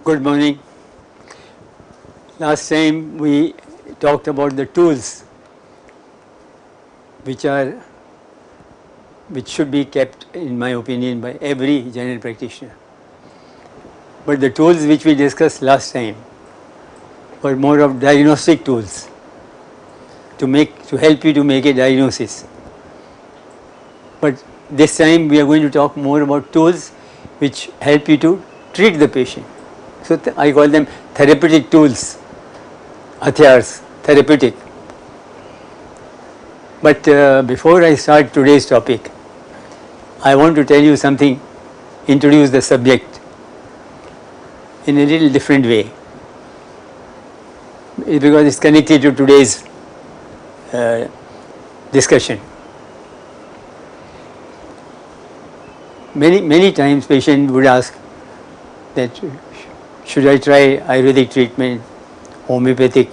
Good morning. Last time we talked about the tools which should be kept, in my opinion, by every general practitioner. But the tools which we discussed last time were more of diagnostic tools to help you to make a diagnosis. But this time we are going to talk more about tools which help you to treat the patient. So I call them therapeutic tools, hathyars, therapeutic. But before I start today's topic, I want to tell you something, introduce the subject in a little different way, because it's connected to today's discussion. Many times patient would ask that should I try Ayurvedic treatment, homeopathic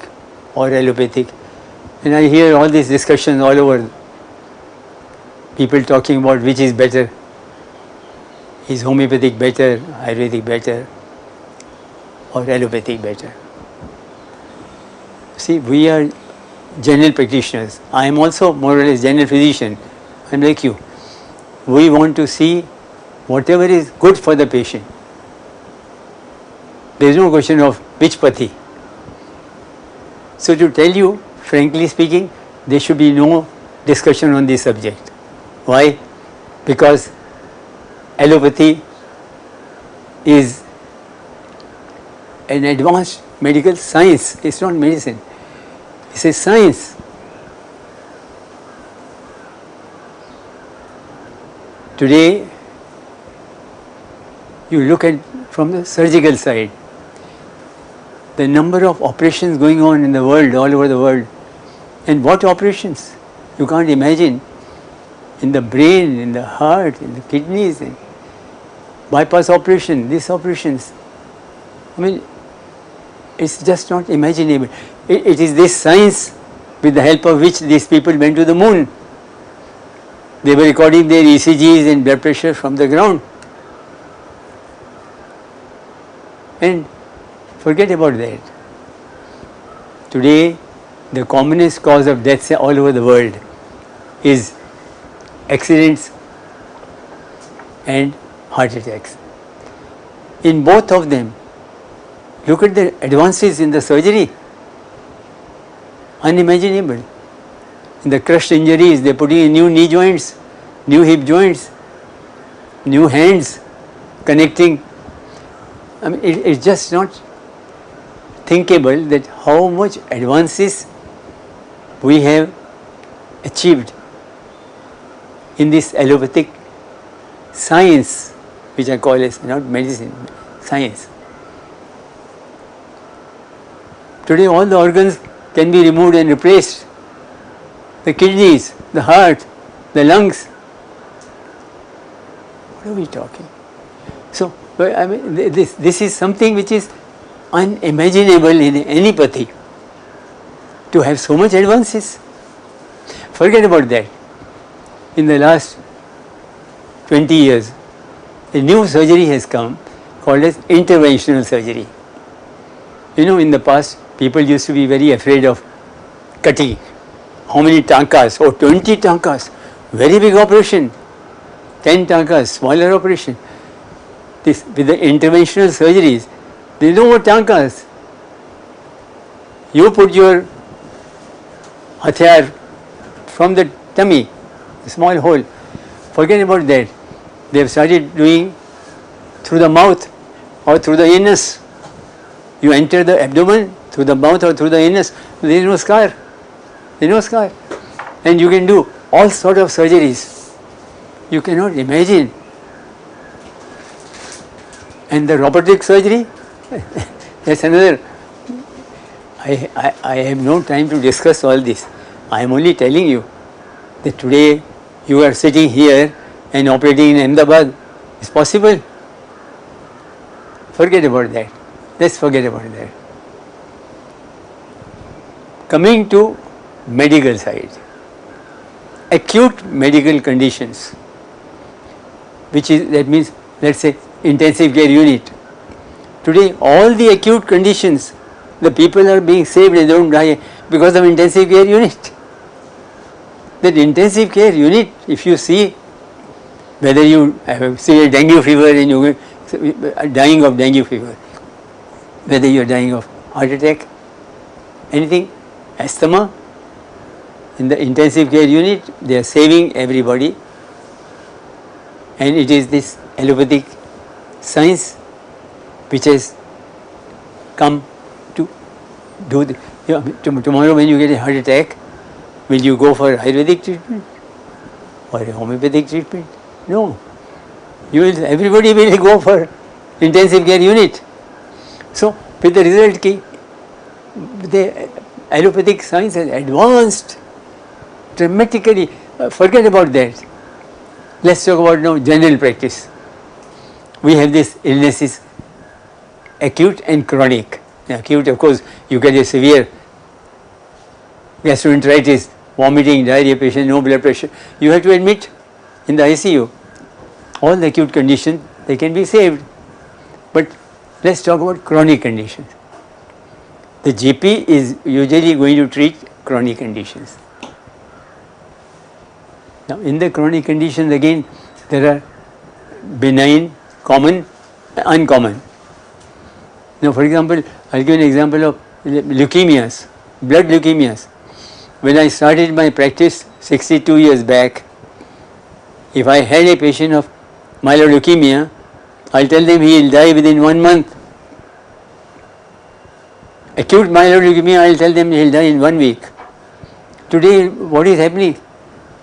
or allopathic, and I hear all these discussions all over, people talking about which is better, is homeopathic better, Ayurvedic better or allopathic better. See, we are general practitioners. I am also more or less general physician, I am like you. We want to see whatever is good for the patient. There is no question of which pathy. So to tell you, frankly speaking, there should be no discussion on this subject. Why? Because allopathy is an advanced medical science. It's not medicine. It's a science. Today, you look at from the surgical side, the number of operations going on in the world, all over the world, and what operations? You can't imagine. In the brain, in the heart, in the kidneys, and bypass operation, these operations. I mean, it's just not imaginable. It is this science with the help of which these people went to the moon. They were recording their ECGs and blood pressure from the ground. And forget about that. Today, the commonest cause of deaths all over the world is accidents and heart attacks. In both of them, look at the advances in the surgery. Unimaginable. In the crushed injuries, they are putting in new knee joints, new hip joints, new hands connecting. I mean, it's just not thinkable that how much advances we have achieved in this allopathic science, which I call as not medicine, science. Today all the organs can be removed and replaced. The kidneys, the heart, the lungs. What are we talking? So, I mean, this is something which is unimaginable in any pathy, to have so much advances. Forget about that. In the last 20 years, a new surgery has come called as interventional surgery. You know, in the past, people used to be very afraid of cutting. How many tankas? Oh, 20 tankas. Very big operation. 10 tankas, smaller operation. This, with the interventional surgeries, there is no more tankas. You put your hathyar from the tummy, a small hole. Forget about that. They have started doing through the mouth or through the anus. You enter the abdomen through the mouth or through the anus, there is no scar. There is no scar. And you can do all sort of surgeries. You cannot imagine. And the robotic surgery, that's another. I have no time to discuss all this. I am only telling you that today you are sitting here and operating in Ahmedabad. It's possible. Forget about that. Let's forget about that. Coming to medical side, acute medical conditions, that means, let's say, intensive care unit. Today all the acute conditions, the people are being saved, they don't die because of intensive care unit. That intensive care unit, if you see, whether you have severe dengue fever and you are dying of dengue fever, whether you are dying of heart attack, anything, asthma, in the intensive care unit, they are saving everybody. And it is this allopathic science which has come to do the, tomorrow when you get a heart attack, will you go for Ayurvedic treatment or a homeopathic treatment? No. Everybody will go for intensive care unit. So, with the result ki, the allopathic science has advanced dramatically. Forget about that. Let's talk about now general practice. We have these illnesses, acute and chronic. Acute, of course, you get a severe gastroenteritis, vomiting, diarrhea patient, no blood pressure. You have to admit in the ICU. All the acute conditions, they can be saved. But let's talk about chronic conditions. The GP is usually going to treat chronic conditions. Now, in the chronic conditions, again, there are benign, common, uncommon. Now, for example, I'll give an example of leukemias, blood leukemias. When I started my practice 62 years back, if I had a patient of myeloleukemia, I'll tell them he will die within 1 month. Acute myeloleukemia, I'll tell them he will die in 1 week. Today, what is happening?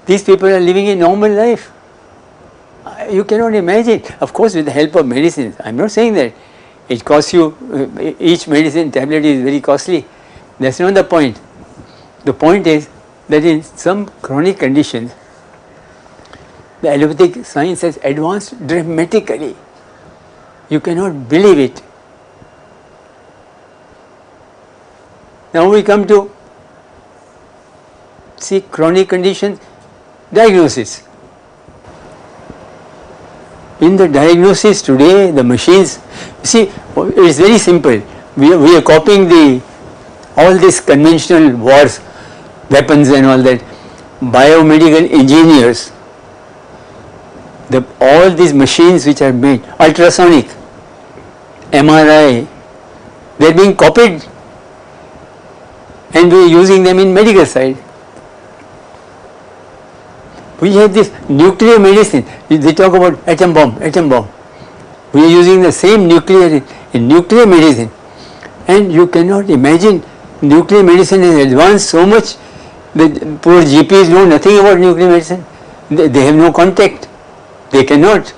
These people are living a normal life. You cannot imagine. Of course, with the help of medicines. I am not saying that. It costs you, each medicine tablet is very costly. That's not the point. The point is that in some chronic conditions, the allopathic science has advanced dramatically. You cannot believe it. Now we come to see chronic conditions, diagnosis. In the diagnosis today, the machines, see, it is very simple. We are copying all these conventional wars, weapons and all that. Biomedical engineers, all these machines which are made, ultrasonic, MRI, they are being copied and we are using them in medical side. We have this nuclear medicine, they talk about atom bomb. We are using the same nuclear in nuclear medicine, and you cannot imagine nuclear medicine has advanced so much that poor GPs know nothing about nuclear medicine. They have no contact. They cannot,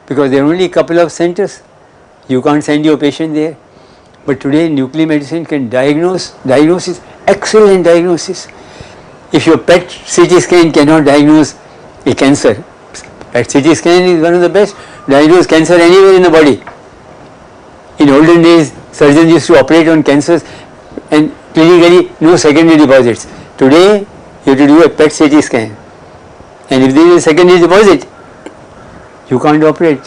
because there are only a couple of centers. You can't send your patient there. But today nuclear medicine can diagnosis, excellent diagnosis. If your PET CT scan cannot diagnose a cancer, PET CT scan is one of the best, diagnose cancer anywhere in the body. In olden days, surgeons used to operate on cancers and clinically no secondary deposits. Today, you have to do a PET CT scan, and if there is a secondary deposit, you can't operate.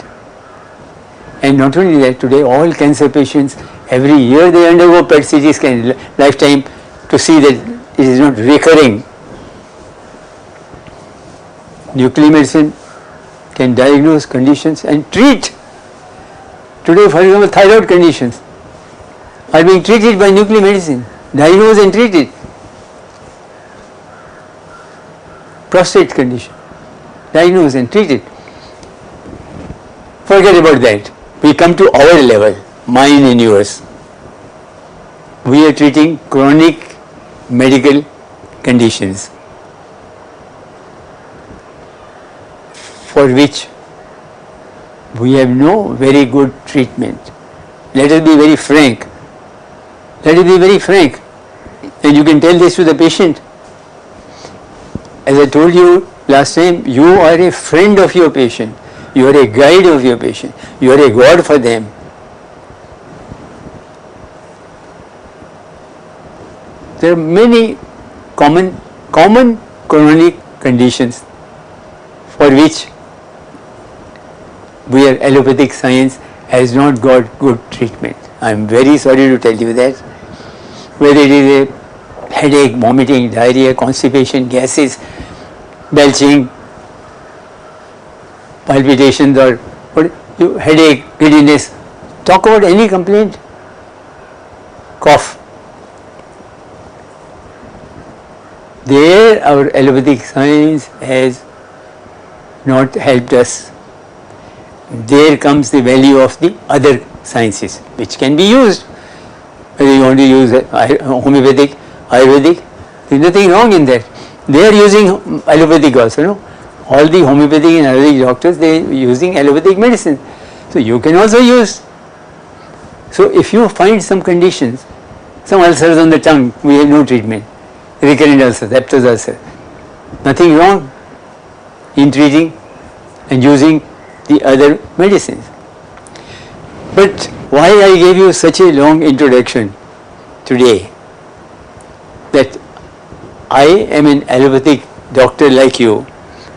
And not only that, today all cancer patients, every year they undergo PET CT scan, lifetime, to see that it is not recurring. Nuclear medicine can diagnose conditions and treat. Today, for example, thyroid conditions are being treated by nuclear medicine, diagnosed and treated. prostate condition, diagnose and treat it. Forget about that. We come to our level, mine and yours. We are treating chronic medical conditions for which we have no very good treatment. Let us be very frank. Let us be very frank. And you can tell this to the patient. As I told you last time, you are a friend of your patient. You are a guide of your patient. You are a God for them. There are many common chronic conditions for which allopathic science has not got good treatment. I am very sorry to tell you that. Whether it is a headache, vomiting, diarrhea, constipation, gases, belching, palpitations, or headache, giddiness, talk about any complaint, cough. There our allopathic science has not helped us. There comes the value of the other sciences which can be used. Whether you want to use homeopathic, Ayurvedic, there is nothing wrong in that. They are using allopathic also, no? All the homeopathic and Ayurvedic doctors, they are using allopathic medicine. So you can also use. So if you find some conditions, some ulcers on the tongue, we have no treatment. Recurrent ulcers, Aptos ulcer. Nothing wrong in treating and using the other medicines. But why I gave you such a long introduction today, that I am an allopathic doctor like you,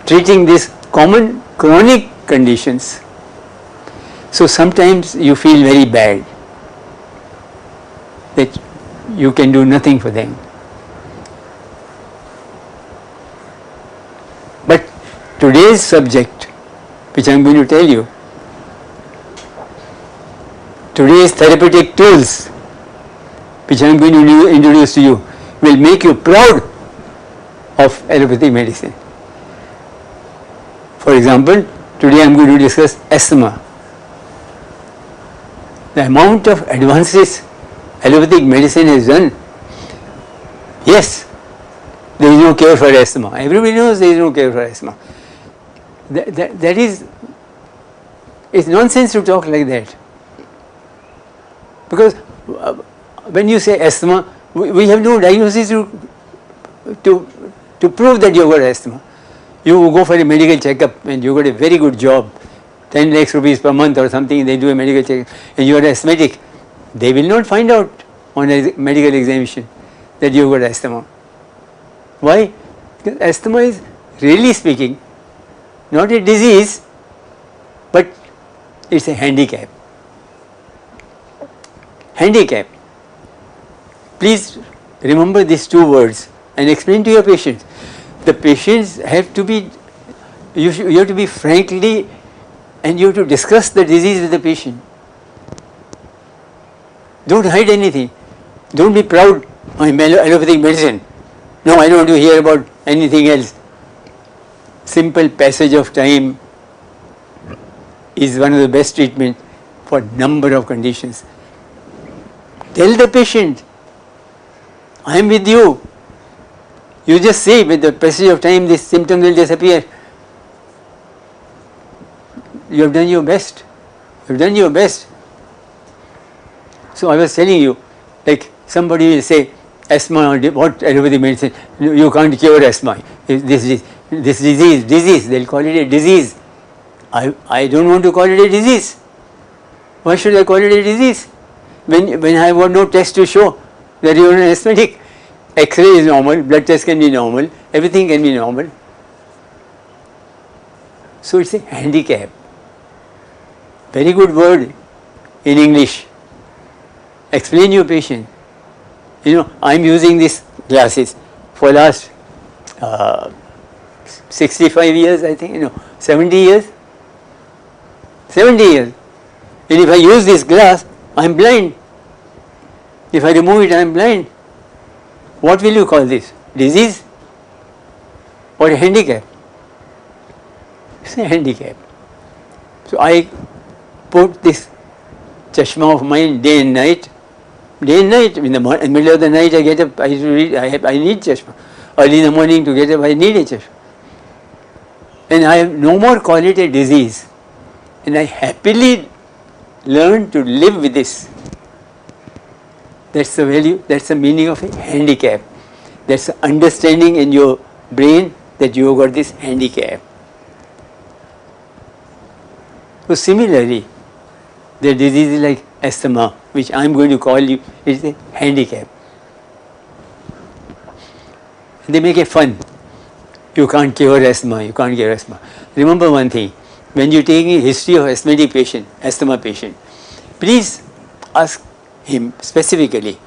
treating these common chronic conditions. So sometimes you feel very bad that you can do nothing for them. But today's subject, which I am going to tell you, today's therapeutic tools, which I am going to introduce to you, will make you proud of allopathic medicine. For example, today I am going to discuss asthma. The amount of advances allopathic medicine has done. Yes, there is no cure for asthma. Everybody knows there is no cure for asthma. That is, it's nonsense to talk like that. Because when you say asthma, we have no diagnosis to prove that you have got asthma. You go for a medical checkup and you got a very good job, 10 lakhs rupees per month or something, they do a medical checkup and you are asthmatic. They will not find out on a medical examination that you have got asthma. Why? Because asthma is, really speaking, not a disease, but it's a handicap. Handicap. Please remember these two words and explain to your patients. The patients have to be, you have to be frankly, and you have to discuss the disease with the patient. Don't hide anything. Don't be proud, I'm allopathic medicine. No, I don't want to hear about anything else. Simple passage of time is one of the best treatment for number of conditions. Tell the patient, I am with you. You just say with the passage of time this symptom will disappear. You have done your best. You have done your best. So I was telling you, like somebody will say, asthma, what allopathic medicine, you can't cure asthma. This disease, they'll call it a disease. I don't want to call it a disease. Why should I call it a disease? When I have no test to show that you are an asthmatic. X-ray is normal, blood test can be normal, everything can be normal. So it's a handicap. Very good word in English. Explain your patient. You know, I am using these glasses for last 65 years, I think, 70 years. 70 years. And if I use this glass, I am blind. If I remove it, I am blind. What will you call this? Disease? or a handicap. It's a handicap. So I put this chashma of mine day and night. Day and night, in the middle of the night I get up, I need chashma. Early in the morning to get up, I need a chashma. And I have no more call it a disease. And I happily learn to live with this. That's the value, that's the meaning of a handicap. That's the understanding in your brain that you have got this handicap. So similarly, there are diseases like asthma, which I am going to call you, is a handicap. They make it fun. You can't cure asthma, you can't cure asthma. Remember one thing, when you take a history of asthmatic patient, asthma patient, please ask him specifically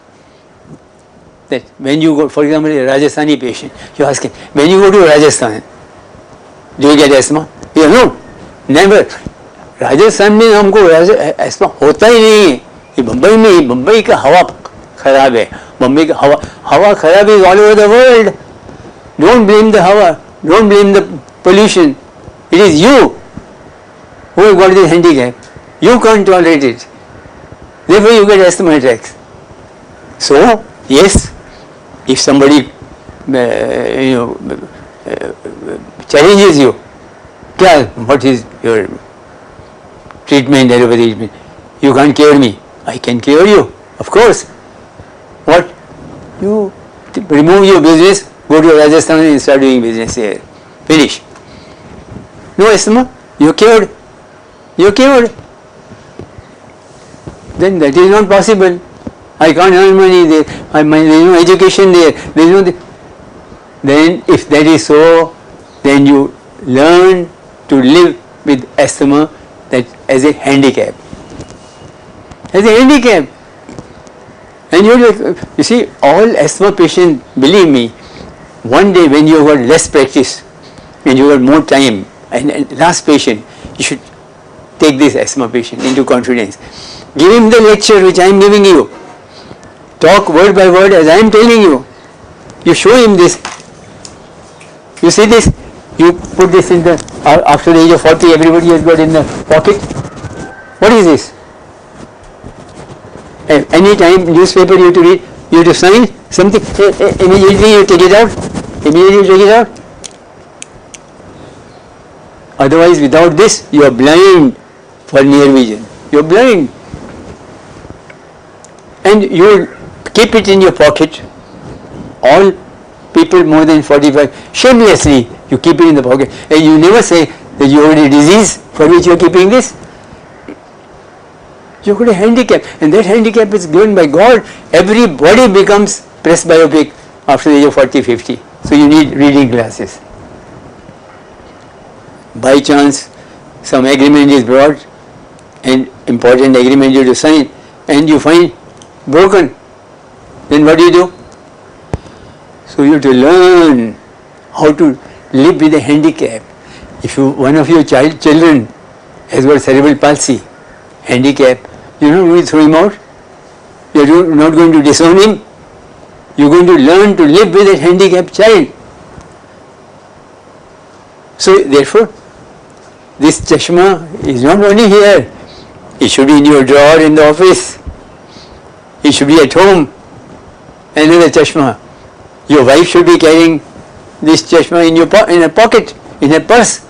that when you go, for example, a Rajasthani patient, you ask him, when you go to Rajasthan, do you get asthma? He says, no, never. Rajasthan में हमको ऐसा होता ही नहीं है. ये बम्बई का हवा खराब है. बम्बई का हवा खराब is all over the world. Don't blame the hawa, don't blame the pollution. It is you who have got this handicap. You can't tolerate it. Therefore you get asthma attacks. So yes, if somebody challenges you, what is your treatment, allopathy treatment? You can't cure me. I can cure you, of course. What? You remove your business, go to Rajasthan and start doing business here. Finish. No asthma, you're cured. You're cured. Then that is not possible. I can't earn money there. There is no education there. There is no. Then, if that is so, then you learn to live with asthma that as a handicap. As a handicap. And you see, all asthma patients, believe me, one day when you have got less practice, when you have more time, and last patient, you should take this asthma patient into confidence. Give him the lecture which I am giving you. Talk word by word as I am telling you. You show him this. You see this? You put this in the, after the age of 40, everybody has got in the pocket. What is this? Any time newspaper you have to read, you have to sign something, immediately you take it out. Immediately you take it out. Otherwise, without this, you are blind for near vision. You are blind. And you keep it in your pocket. All people more than 45, shamelessly, you keep it in the pocket. And you never say that you have a disease for which you are keeping this. You have got a handicap, and that handicap is given by God. Everybody becomes presbyopic after the age of 40, 50. So you need reading glasses. By chance, some agreement is brought, and important agreement you have to sign, and you find broken. Then what do? So you have to learn how to live with a handicap. If one of your children has got cerebral palsy, handicap, you are not going to throw him out. You are not going to disown him. You are going to learn to live with that handicapped child. So therefore, this chashma is not only here. It should be in your drawer in the office. It should be at home. Another chashma. Your wife should be carrying this chashma in a pocket, in a purse.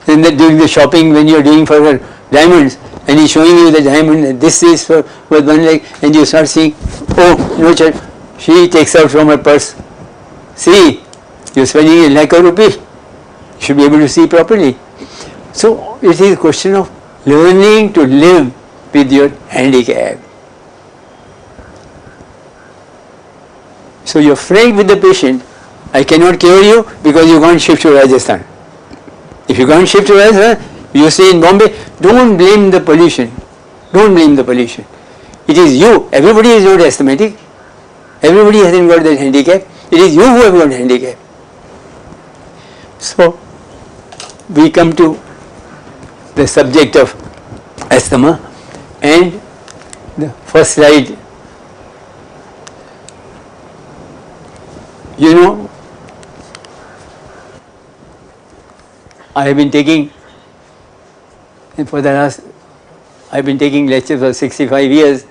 And then during the shopping, when you are doing for her diamonds, and he is showing you the diamond, this is for one leg, and you start seeing, oh, no child, she takes out from her purse. See, you are spending a lakh rupee. You should be able to see properly. So it is a question of learning to live with your handicap. So you are frank with the patient. I cannot cure you because you can't shift to Rajasthan. If you can't shift to Rajasthan, you stay in Bombay, don't blame the pollution. Don't blame the pollution. It is you. Everybody is not asthmatic. Everybody hasn't got that handicap. It is you who have got handicap. So we come to the subject of asthma, and the first slide. You know, I have been taking, for the last, I have been taking lectures for 65 years,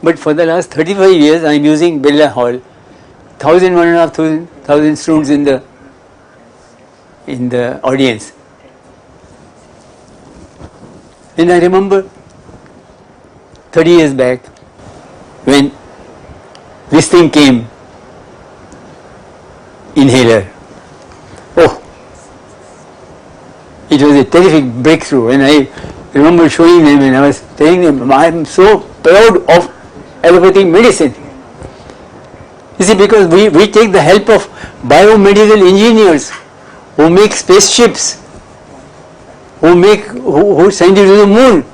but for the last 35 years I am using Birla Hall, 1,000, 1,500 students in the audience. And I remember 30 years back when this thing came, inhaler. Oh, it was a terrific breakthrough, and I remember showing them and I was telling them, I am so proud of allopathic medicine. You see, because we take the help of biomedical engineers who make spaceships, who send you to the moon.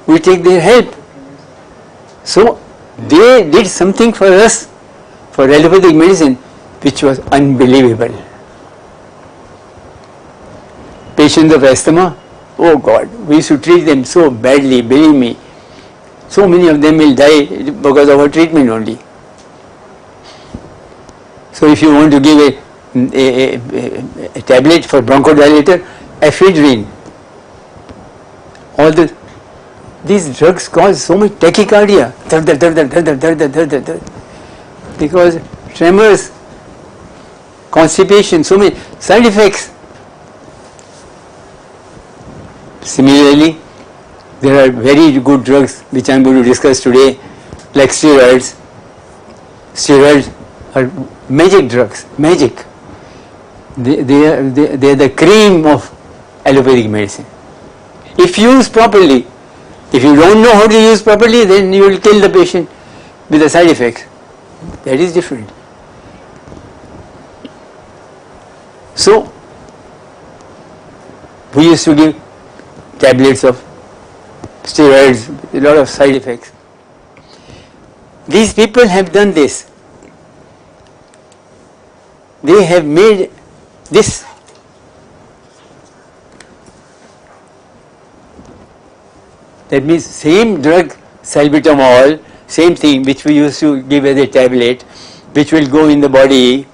We take their help. So they did something for us, for allopathic medicine, which was unbelievable. Patients of asthma, oh God, we used to treat them so badly, believe me. So many of them will die because of our treatment only. So if you want to give a tablet for bronchodilator, ephedrine, these drugs cause so much tachycardia, because tremors, constipation, so many side effects. Similarly, there are very good drugs which I am going to discuss today, like steroids. Steroids are magic drugs, magic. They are the cream of allopathic medicine. If used properly, if you don't know how to use properly, then you will kill the patient with the side effects. That is different. So, we used to give tablets of steroids with a lot of side effects. These people have done this. They have made this that means same drug, salbutamol, same thing which we used to give as a tablet, which will go in the body,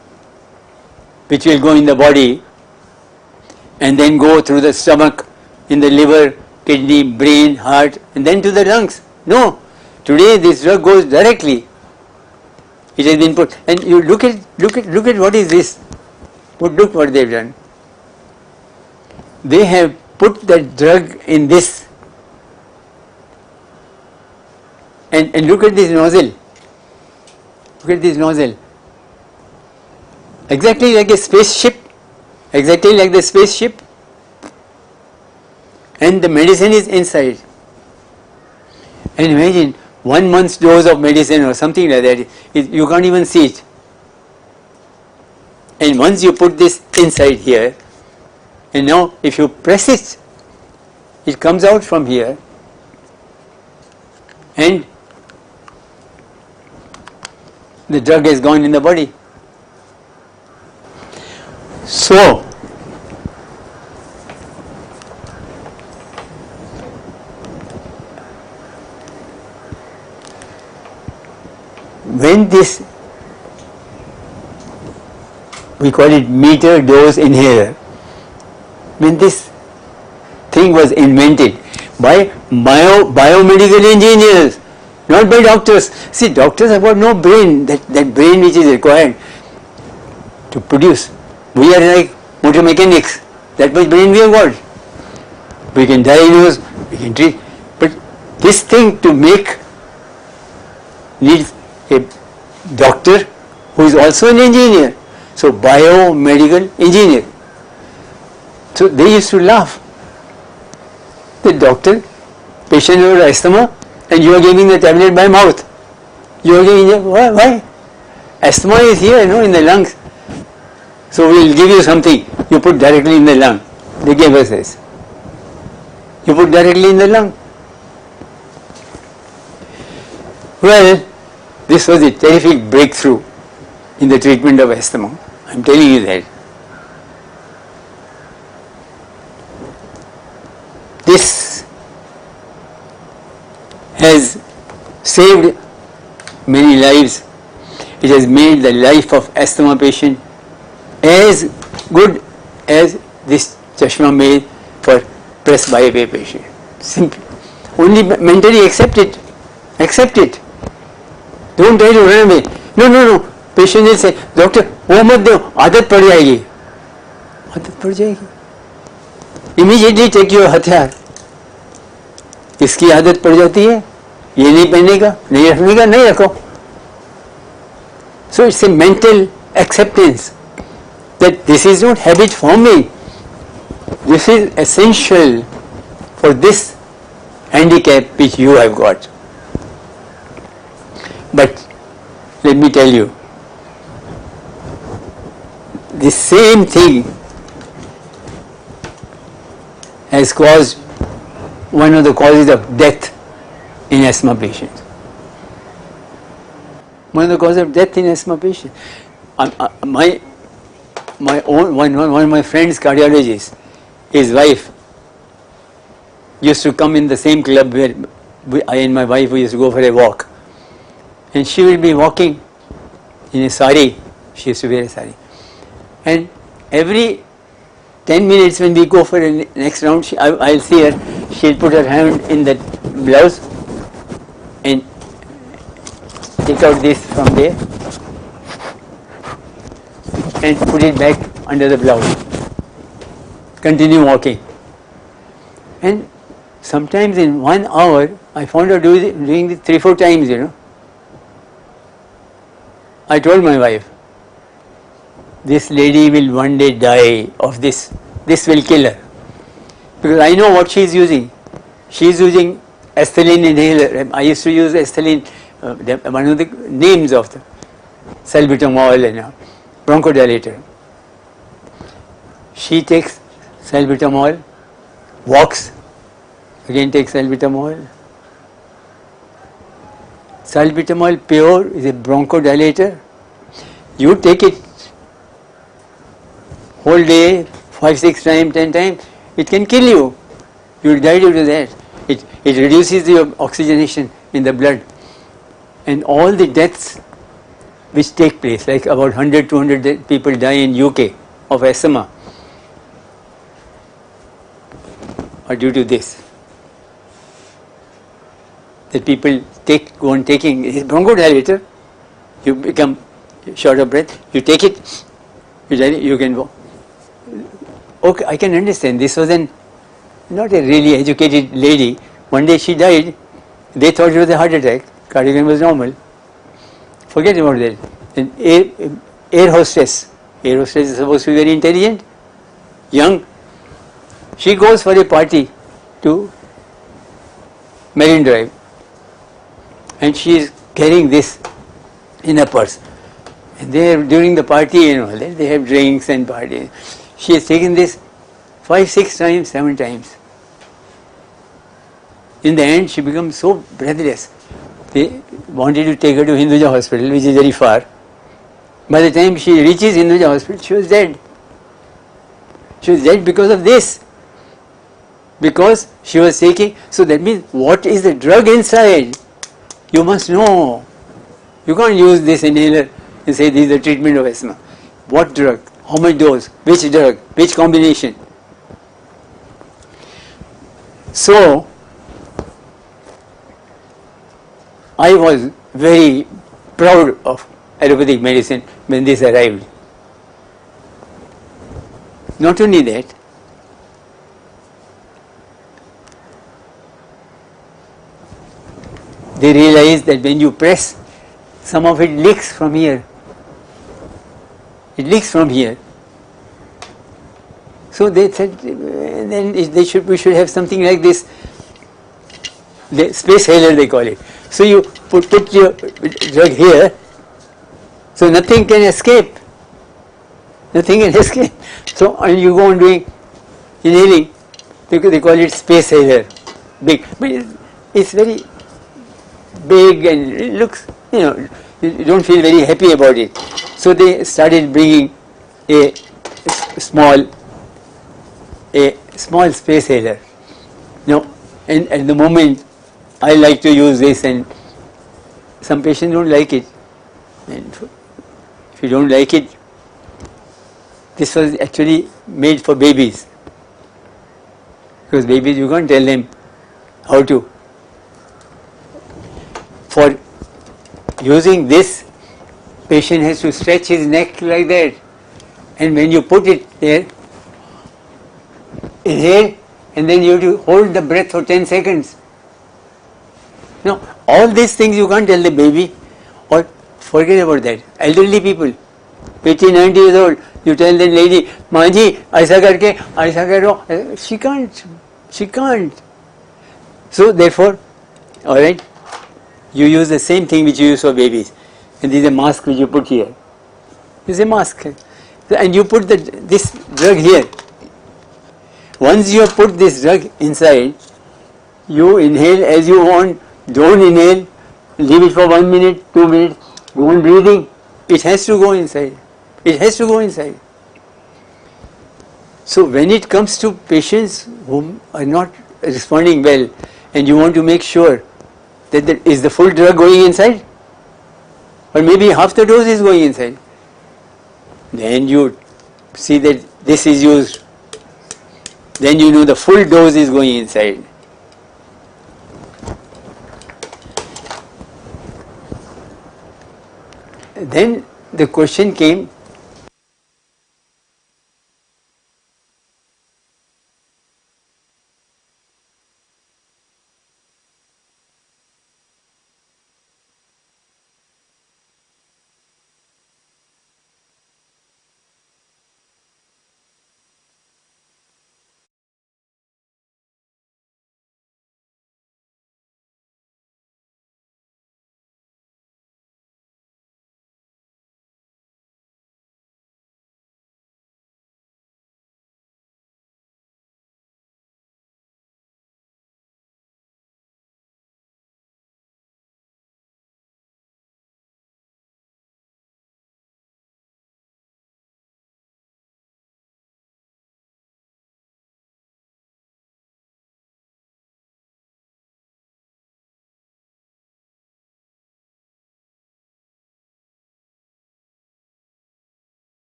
and then go through the stomach, in the liver, kidney, brain, heart, and then to the lungs. No, today this drug goes directly. It has been put, and you look at what is this. Look what they have done. They have put that drug in this, and look at this nozzle. Look at this nozzle. Exactly like a spaceship. Exactly like the spaceship. And the medicine is inside. And imagine 1 month's dose of medicine or something like that, you can't even see it. And once you put this inside here, and now if you press it, it comes out from here, and the drug has gone in the body. So, when this, we call it meter dose inhaler, when this thing was invented by biomedical engineers, not by doctors. See, doctors have got no brain, that brain which is required to produce. We are like motor mechanics, that much brain we have got. We can diagnose, we can treat, but this thing to make needs a doctor who is also an engineer. So, biomedical engineer. So, they used to laugh. The doctor, patient with asthma, and you are giving the tablet by mouth. You are giving, why? Asthma is here, in the lungs. So, we will give you something, you put directly in the lung. They gave us this. You put directly in the lung. Well, this was a terrific breakthrough in the treatment of asthma. I am telling you that. This has saved many lives. It has made the life of asthma patient as good as this chashma made for press by a patient. Simple. Only mentally accept it. Accept it. Don't try to run away. No. Patient will say, doctor, वो मत दो, आदत पड़ जाएगी. आदत पड़ जाएगी. Immediately take your हथियार. इसकी आदत पड़ जाती है, ये नहीं पहनने का, नहीं रखने का, नहीं रखो. So it's a mental acceptance that this is not habit forming. This is essential for this handicap which you have got. But let me tell you, the same thing has caused one of the causes of death in asthma patients. One of the causes of death in asthma patients. My own one of my friends, cardiologist, his wife used to come in the same club where I and my wife used to go for a walk, and she will be walking in a sari. She used to wear a sari, and every 10 minutes when we go for a next round, I'll see her. She'll put her hand in that blouse and take out this from there and put it back under the blouse. Continue walking. And sometimes in 1 hour, I found her doing it 3-4 times, I told my wife, this lady will one day die of this. This will kill her. Because I know what she is using. She is using ethylene inhaler. I used to use ethylene, one of the names of the salbutamol and bronchodilator. She takes salbutamol, walks, again takes salbutamol. Salbutamol pure is a bronchodilator. You take it whole day, 5-6 times, 10 times, it can kill you. You will die due to that. It reduces your oxygenation in the blood. And all the deaths which take place, like about 100-200 people die in UK of asthma, are due to this. That people go on taking bronchodilator, you become short of breath, you take it, you can go. Okay, I can understand. This was not a really educated lady. One day she died. They thought it was a heart attack. Cardiogram was normal. Forget about that. And air hostess. Air hostess is supposed to be very intelligent, young. She goes for a party to Marine Drive, and she is carrying this in a purse. And during the party and all that, they have drinks and parties. She has taken this 5-6 times, 7 times. In the end, she becomes so breathless. They wanted to take her to Hinduja hospital, which is very far. By the time she reaches Hinduja hospital, she was dead. She was dead because of this. Because she was taking, so that means what is the drug inside? You must know. You can't use this inhaler and say this is the treatment of asthma. What drug? How much dose? Which drug? Which combination? So, I was very proud of allopathic medicine when this arrived. Not only that, they realized that when you press, some of it leaks from here. It leaks from here. So they said, then we should have something like this, the space inhaler they call it. So you put your drug here, so nothing can escape. Nothing can escape. So and you go on doing inhaling, they call it space inhaler, big. But it's very big and it looks, you don't feel very happy about it. So they started bringing a small space inhaler. And at the moment I like to use this, and some patients don't like it. And if you don't like it, this was actually made for babies. Because babies, you can't tell them how to. For using this, patient has to stretch his neck like that, and when you put it there, inhale, and then you have to hold the breath for 10 seconds. Now, all these things you can't tell the baby, or forget about that. Elderly people, 80, 90 years old, you tell the lady, Maji, aisa karke, aisa karo. She can't. So therefore, alright, you use the same thing which you use for babies. And this is a mask which you put here. This is a mask. And you put this drug here. Once you have put this drug inside, you inhale as you want, don't inhale, leave it for 1 minute, 2 minutes, go on breathing. It has to go inside. It has to go inside. So when it comes to patients who are not responding well, and you want to make sure that is the full drug going inside, or maybe half the dose is going inside, then you see that this is used, then you know the full dose is going inside. Then the question came,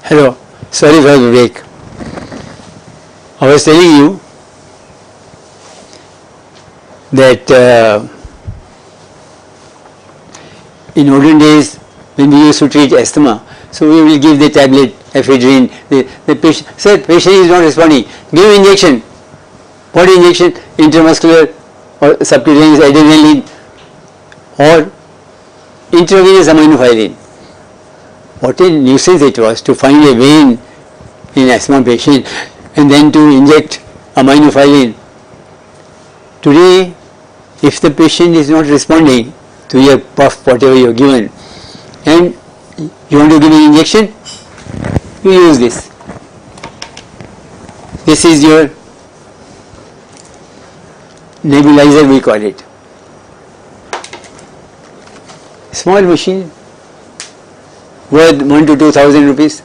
hello, sorry for the break. I was telling you that in olden days when we used to treat asthma, so we will give the tablet, ephedrine, the patient, sir, patient is not responding, give injection. What injection? Intramuscular or subcutaneous adrenaline or intravenous aminophylline. What a nuisance it was to find a vein in asthma patient and then to inject aminophylline. Today, if the patient is not responding to your puff, whatever you have given, and you want to give an injection, you use this. This is your nebulizer, we call it. Small machine, worth 1,000 to 2,000 rupees,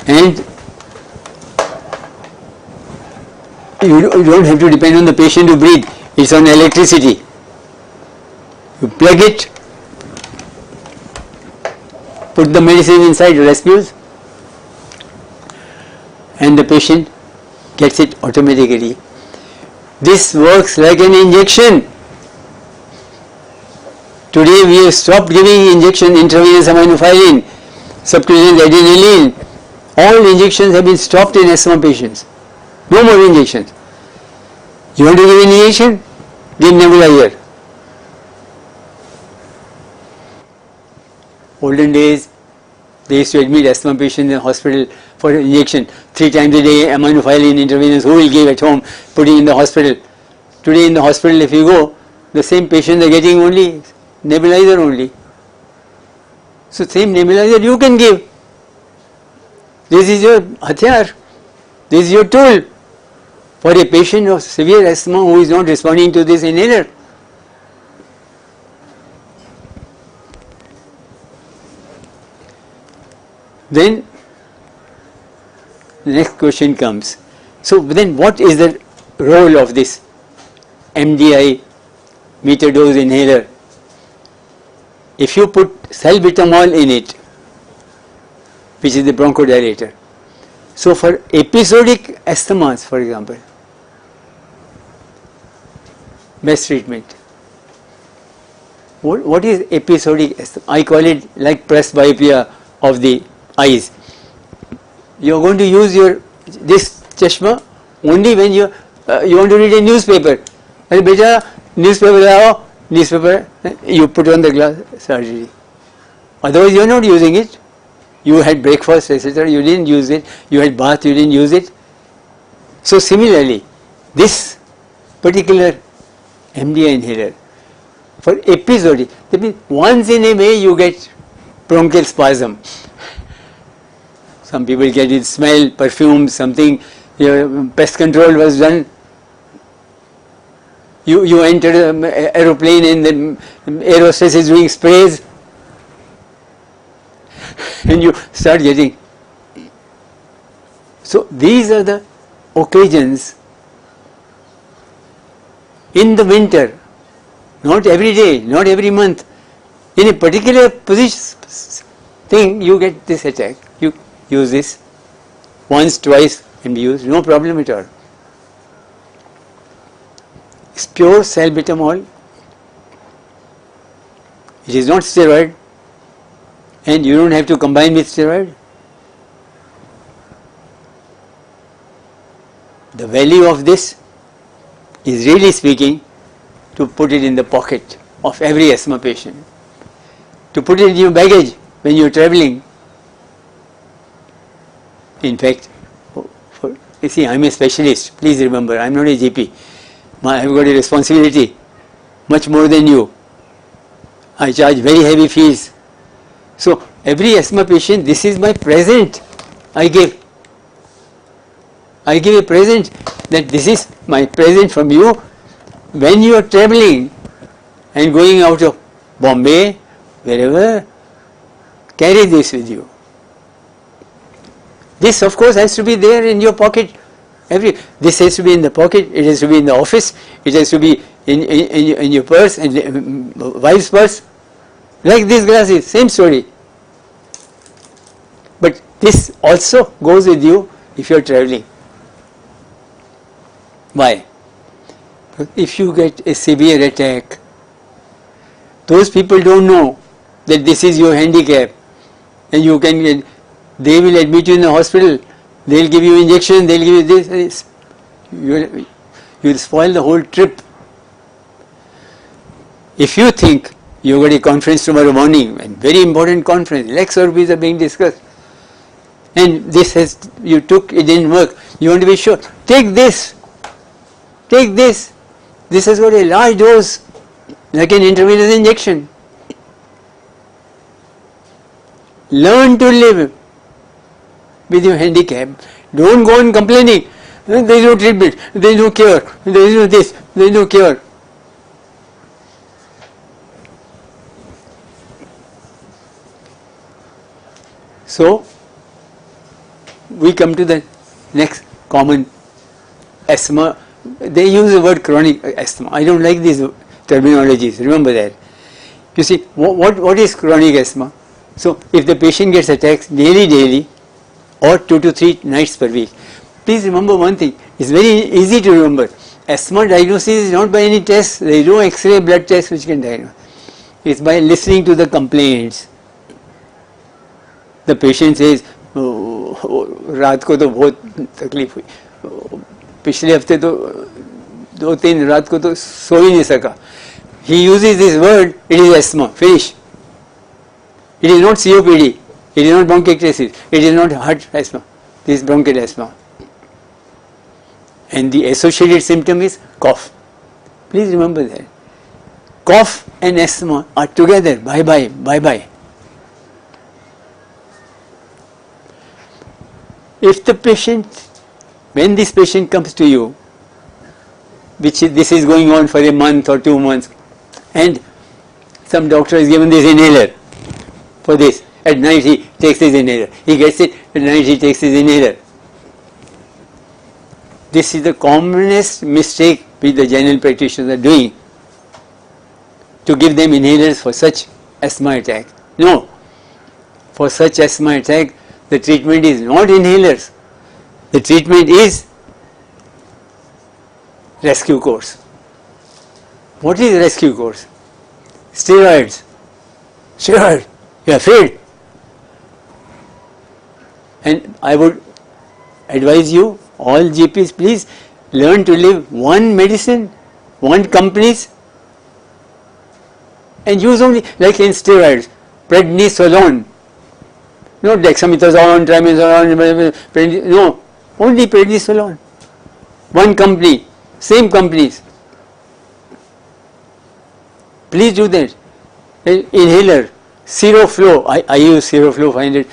and you don't have to depend on the patient to breathe, it's on electricity. You plug it, put the medicine inside, respules, and the patient gets it automatically. This works like an injection. Today we have stopped giving injection, intravenous aminophylline, subcutaneous adrenaline. All injections have been stopped in asthma patients. No more injections. You want to give an injection? Give nebulizer. Olden days, they used to admit asthma patients in the hospital for injection 3 times a day, aminophylline intravenous. Who will give at home, putting in the hospital? Today in the hospital, if you go, the same patients are getting only nebulizer only. So same nebulizer you can give. This is your hathiyar. This is your tool for a patient of severe asthma who is not responding to this inhaler. Then the next question comes. So then what is the role of this MDI, meter dose inhaler? If you put salbutamol in it, which is the bronchodilator, So for episodic asthmas, for example, best treatment. What is episodic asthma? I call it like presbyopia of the eyes. You are going to use this chashma only when you want to read a newspaper. Hey, beta, newspaper lao, newspaper, you put on the glass surgery. Otherwise you are not using it. You had breakfast, etc. You didn't use it. You had bath, you didn't use it. So similarly, this particular MDI inhaler for episodic, that means once in a way you get bronchial spasm. Some people get it, smell, perfume, something, pest control was done. You enter an aeroplane and the air hostess is doing sprays and you start getting. So these are the occasions in the winter, not every day, not every month. In a particular thing you get this attack. You use this once, twice and use, no problem at all. It's pure salbutamol. It is not steroid and you don't have to combine with steroid. The value of this is really speaking to put it in the pocket of every asthma patient, to put it in your baggage when you are travelling. In fact, you see, I am a specialist, please remember, I am not a GP. I have got a responsibility much more than you. I charge very heavy fees. So every asthma patient, this is my present I give. I give a present, that this is my present from you when you are travelling and going out of Bombay, wherever, carry this with you. This of course has to be there in your pocket. This has to be in the pocket, it has to be in the office, it has to be in your purse, and wife's purse. Like these glasses, same story. But this also goes with you if you are travelling. Why? If you get a severe attack, those people don't know that this is your handicap, and you can get, they will admit you in the hospital, they will give you injection, they will give you this, you will spoil the whole trip. If you think you got a conference tomorrow morning, and very important conference, Lex Orbis are being discussed, and this you took, it didn't work, you want to be sure, take this, this has got a large dose, like an intravenous injection. Learn to live with your handicap. Don't go on complaining. There is no treatment, there is no cure, there is no this, there is no cure. So, we come to the next common asthma. They use the word chronic asthma. I don't like these terminologies, remember that. You see, what is chronic asthma? So, if the patient gets attacks daily or 2 to 3 nights per week, please remember one thing, it's very easy to remember. Asthma diagnosis is not by any test, there is no X-ray blood test which can diagnose. It's by listening to the complaints. The patient says, रात को तो बहुत तकलीफ हुई, पिछले हफ्ते तो 2-3 रात को तो सो ही नहीं सका. He uses this word, it is asthma, finish. It is not COPD, it is not bronchiectasis, it is not heart asthma, this is bronchial asthma. And the associated symptom is cough. Please remember that. Cough and asthma are together, bye-bye. If the patient, when this patient comes to you, this is going on for a month or 2 months, and some doctor has given this inhaler for this, at night he takes this inhaler, he gets it, at night he takes this inhaler. This is the commonest mistake which the general practitioners are doing, to give them inhalers for such asthma attack. No, for such asthma attack, the treatment is not inhalers. The treatment is rescue course. What is rescue course? Steroids. Steroid. You are afraid. And I would advise you, all GPs, please learn to live one medicine, one companies, and use only, like in steroids, prednisolone. No dexamethasone, triamcinolone, no, only prednisolone. One company, same companies. Please do that. Inhaler, Seroflow, I use Seroflow 500.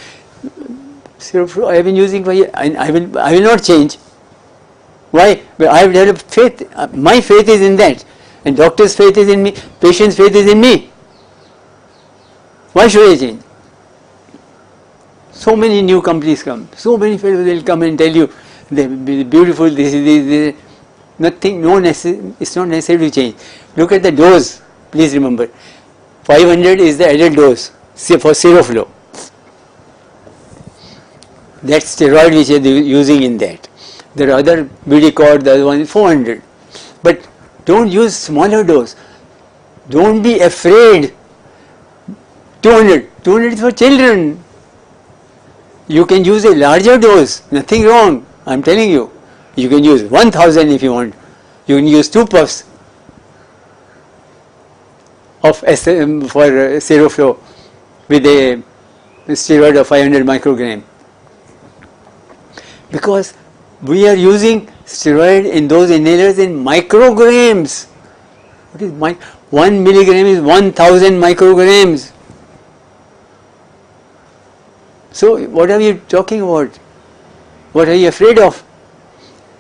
Seroflow I have been using for years, and I will not change. Why? Well, I have developed faith. My faith is in that, and doctor's faith is in me, patient's faith is in me. Why should I change? So many new companies come, so many fellows will come and tell you, they're beautiful, this is nothing, it's not necessary to change. Look at the dose, please remember. 500 is the adult dose for Seroflow. That's steroid which they are using in that. There are other Budicort, the other one is 400. But don't use smaller dose. Don't be afraid. 200 is for children. You can use a larger dose, nothing wrong. I am telling you. You can use 1000 if you want. You can use 2 puffs of for Seroflow with a steroid of 500 microgram. Because we are using steroid in those inhalers in micrograms. What is 1 milligram is 1000 micrograms. So what are you talking about? What are you afraid of?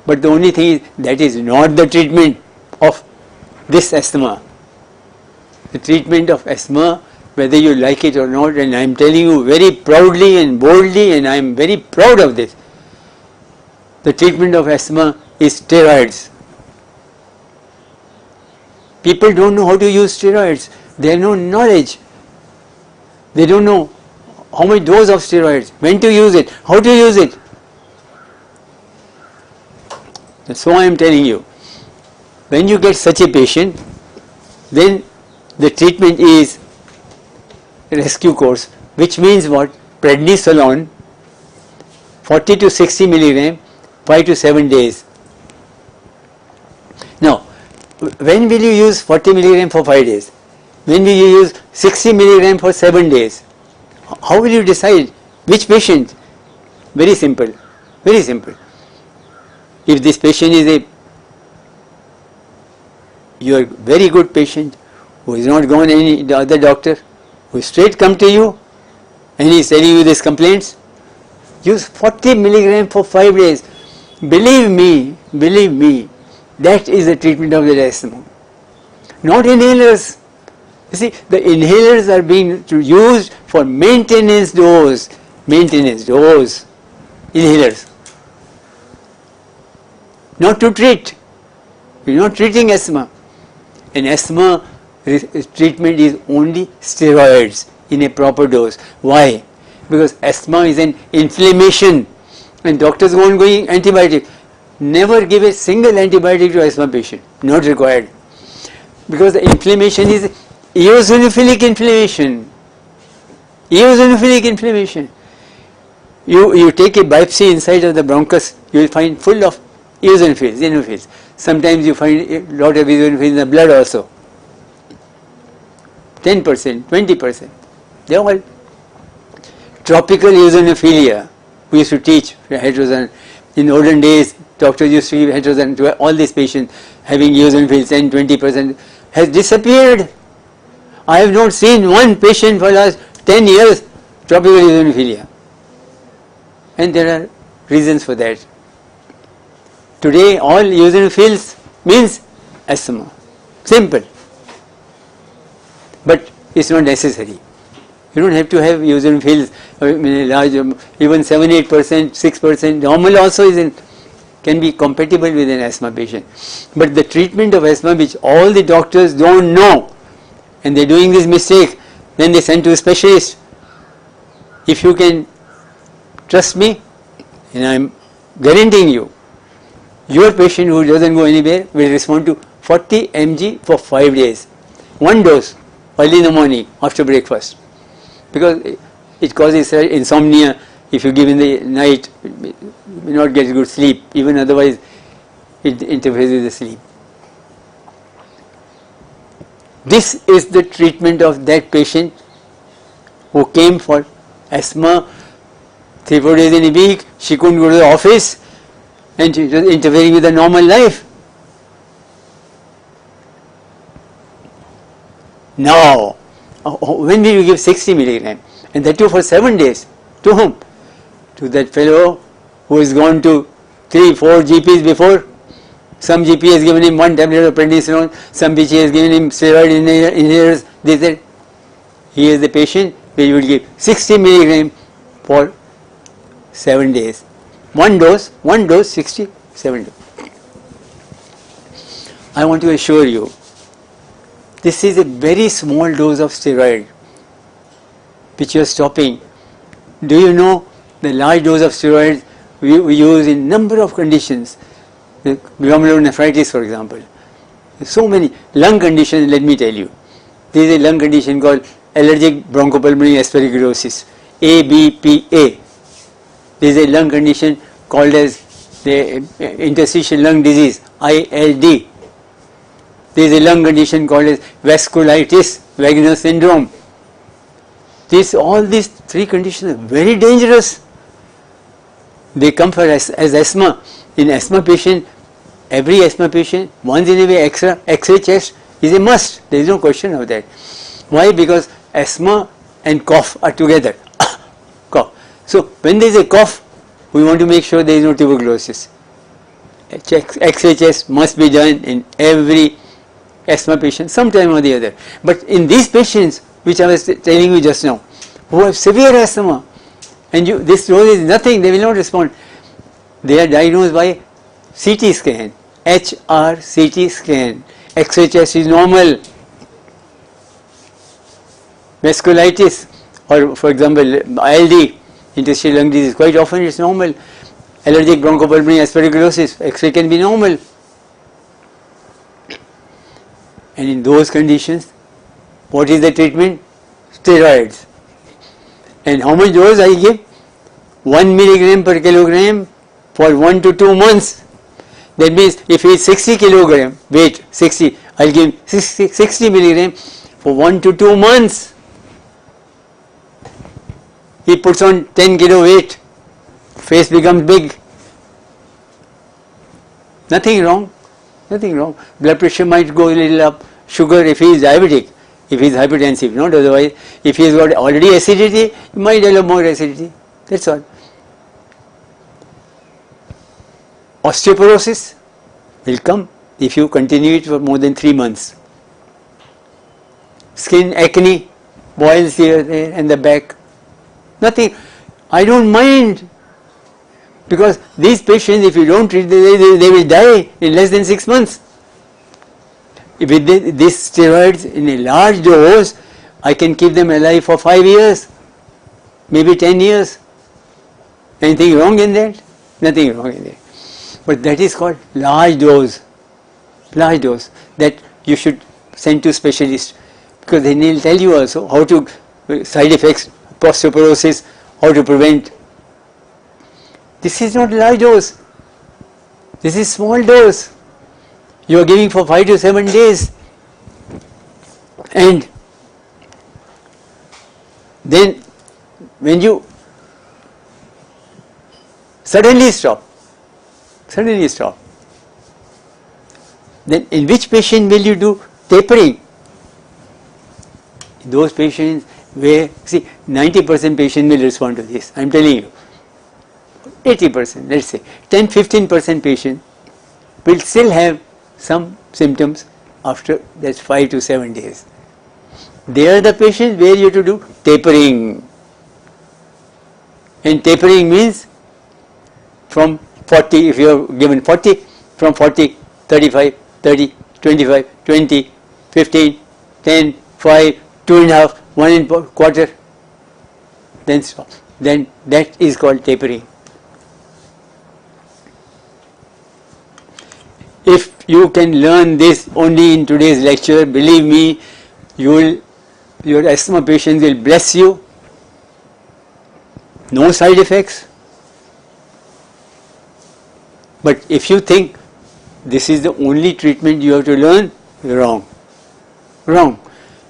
But the only thing is, that is not the treatment of this asthma. The treatment of asthma, whether you like it or not, and I am telling you very proudly and boldly, and I am very proud of this, the treatment of asthma is steroids. People don't know how to use steroids. They have no knowledge. They don't know how much dose of steroids, when to use it, how to use it. So I am telling you, when you get such a patient, then the treatment is rescue course, which means what? Prednisolone, 40 to 60 milligram, 5 to 7 days. Now, when will you use 40 milligram for 5 days? When will you use 60 milligram for 7 days? How will you decide which patient? Very simple, very simple. If this patient is your very good patient who is not gone any the other doctor, who straight come to you and he is telling you these complaints, use 40 milligram for 5 days. Believe me, that is the treatment of the asthma. Not inhalers. You see, the inhalers are being used for maintenance dose, inhalers. Not to treat. We are not treating asthma. And asthma treatment is only steroids in a proper dose. Why? Because asthma is an inflammation and doctors go on going antibiotic. Never give a single antibiotic to asthma patient. Not required. Because the inflammation is eosinophilic inflammation. Eosinophilic inflammation. You take a biopsy inside of the bronchus, you will find full of eosinophils. Sometimes you find a lot of eosinophils in the blood also. 10%, 20%. They are all tropical eosinophilia. We used to teach heterozygote. In olden days, doctors used to give heterozygote to all these patients having eosinophils, 10, 20%, has disappeared. I have not seen one patient for the last 10 years tropical eosinophilia. And there are reasons for that. Today all eosinophils means asthma. Simple. But it's not necessary. You don't have to have eosinophils large, even 7, 8%, 6%. Normal also can be compatible with an asthma patient. But the treatment of asthma, which all the doctors don't know, and they're doing this mistake, then they send to a specialist. If you can trust me, and I'm guaranteeing you, your patient who doesn't go anywhere will respond to 40 mg for 5 days. One dose early in the morning after breakfast. Because it causes insomnia. If you give in the night, you may not get good sleep. Even otherwise, it interferes with the sleep. This is the treatment of that patient who came for asthma 3-4 days in a week. She couldn't go to the office and she was interfering with the normal life. Now, when will you give 60 milligram? And that too for 7 days. To whom? To that fellow who has gone to 3-4 GPs before. Some GP has given him 1 tablet of prednisolone, some GP has given him steroid inhalers. They said, he is the patient where you will give 60 milligram for 7 days. One dose, 60, 7 days. I want to assure you, this is a very small dose of steroid which you are stopping. Do you know the large dose of steroids we use in number of conditions? Glomerulonephritis, for example. So many lung conditions, let me tell you. There is a lung condition called allergic bronchopulmonary aspergillosis, ABPA. There is a lung condition called as the interstitial lung disease, ILD. There is a lung condition called as vasculitis, Wagner syndrome. All these 3 conditions are very dangerous. They come for as asthma. In asthma patient, every asthma patient, once in a way X-ray chest is a must. There is no question of that. Why? Because asthma and cough are together. Cough. So when there is a cough, we want to make sure there is no tuberculosis. X-ray chest must be done in every asthma patient sometime or the other. But in these patients, which I was telling you just now, who have severe asthma, and this dose is nothing, they will not respond. They are diagnosed by CT scan, HRCT scan. X-ray chest is normal. Vasculitis, or for example, ILD, interstitial lung disease, quite often it's normal. Allergic bronchopulmonary aspergillosis, X-ray can be normal. And in those conditions, what is the treatment? Steroids. And how much dose I give? 1 milligram per kilogram for 1 to 2 months. That means if he is 60 kilogram, weight 60, I'll give 60 milligram for 1 to 2 months. He puts on 10 kilo weight, face becomes big. Nothing wrong, nothing wrong. Blood pressure might go a little up, sugar if he is diabetic, if he is hypertensive, not otherwise. If he has got already acidity, he might develop more acidity, that's all. Osteoporosis will come if you continue it for more than 3 months. Skin acne, boils here, there and the back. Nothing. I don't mind, because these patients, if you don't treat them, they will die in less than 6 months. With these steroids in a large dose, I can keep them alive for 5 years, maybe 10 years. Anything wrong in that? Nothing wrong in that. But that is called large dose, that you should send to specialists, because they will tell you also how to, side effects, osteoporosis, how to prevent. This is not large dose, this is small dose. You are giving for 5 to 7 days, and then when you suddenly stop, then in which patient will you do tapering? Those patients where, see, 90% patient will respond to this, I am telling you. 80%, let's say, 10-15% patient will still have some symptoms after that's 5 to 7 days. They are the patients where you have to do tapering. And tapering means from 40, if you are given 40, from 40, 35, 30, 25, 20, 15, 10, 5, 2.5, 1.25, then stop. Then that is called tapering. if you can learn this only in today's lecture, believe me, your asthma patients will bless you. No side effects. But if you think this is the only treatment you have to learn, wrong. Wrong.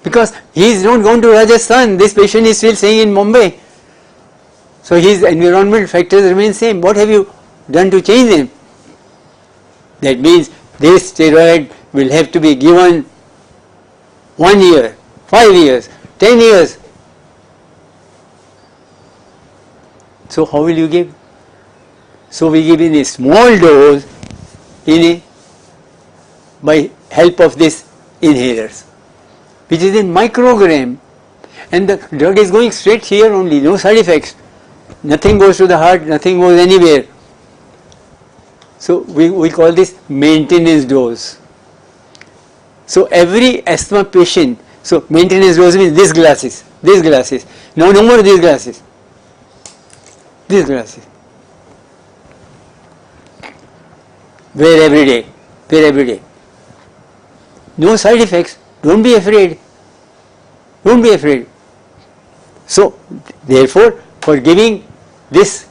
Because he is not going to Rajasthan, this patient is still staying in Mumbai. So his environmental factors remain same. What have you done to change them? That means this steroid will have to be given 1 year, 5 years, 10 years. So how will you give? So we give in a small dose by help of this inhalers, which is in microgram, and the drug is going straight here only, no side effects. Nothing goes to the heart, nothing goes anywhere. So we call this maintenance dose. So every asthma patient, so maintenance dose means these glasses. No more these glasses. These glasses. Wear every day. No side effects. Don't be afraid. So therefore, for giving this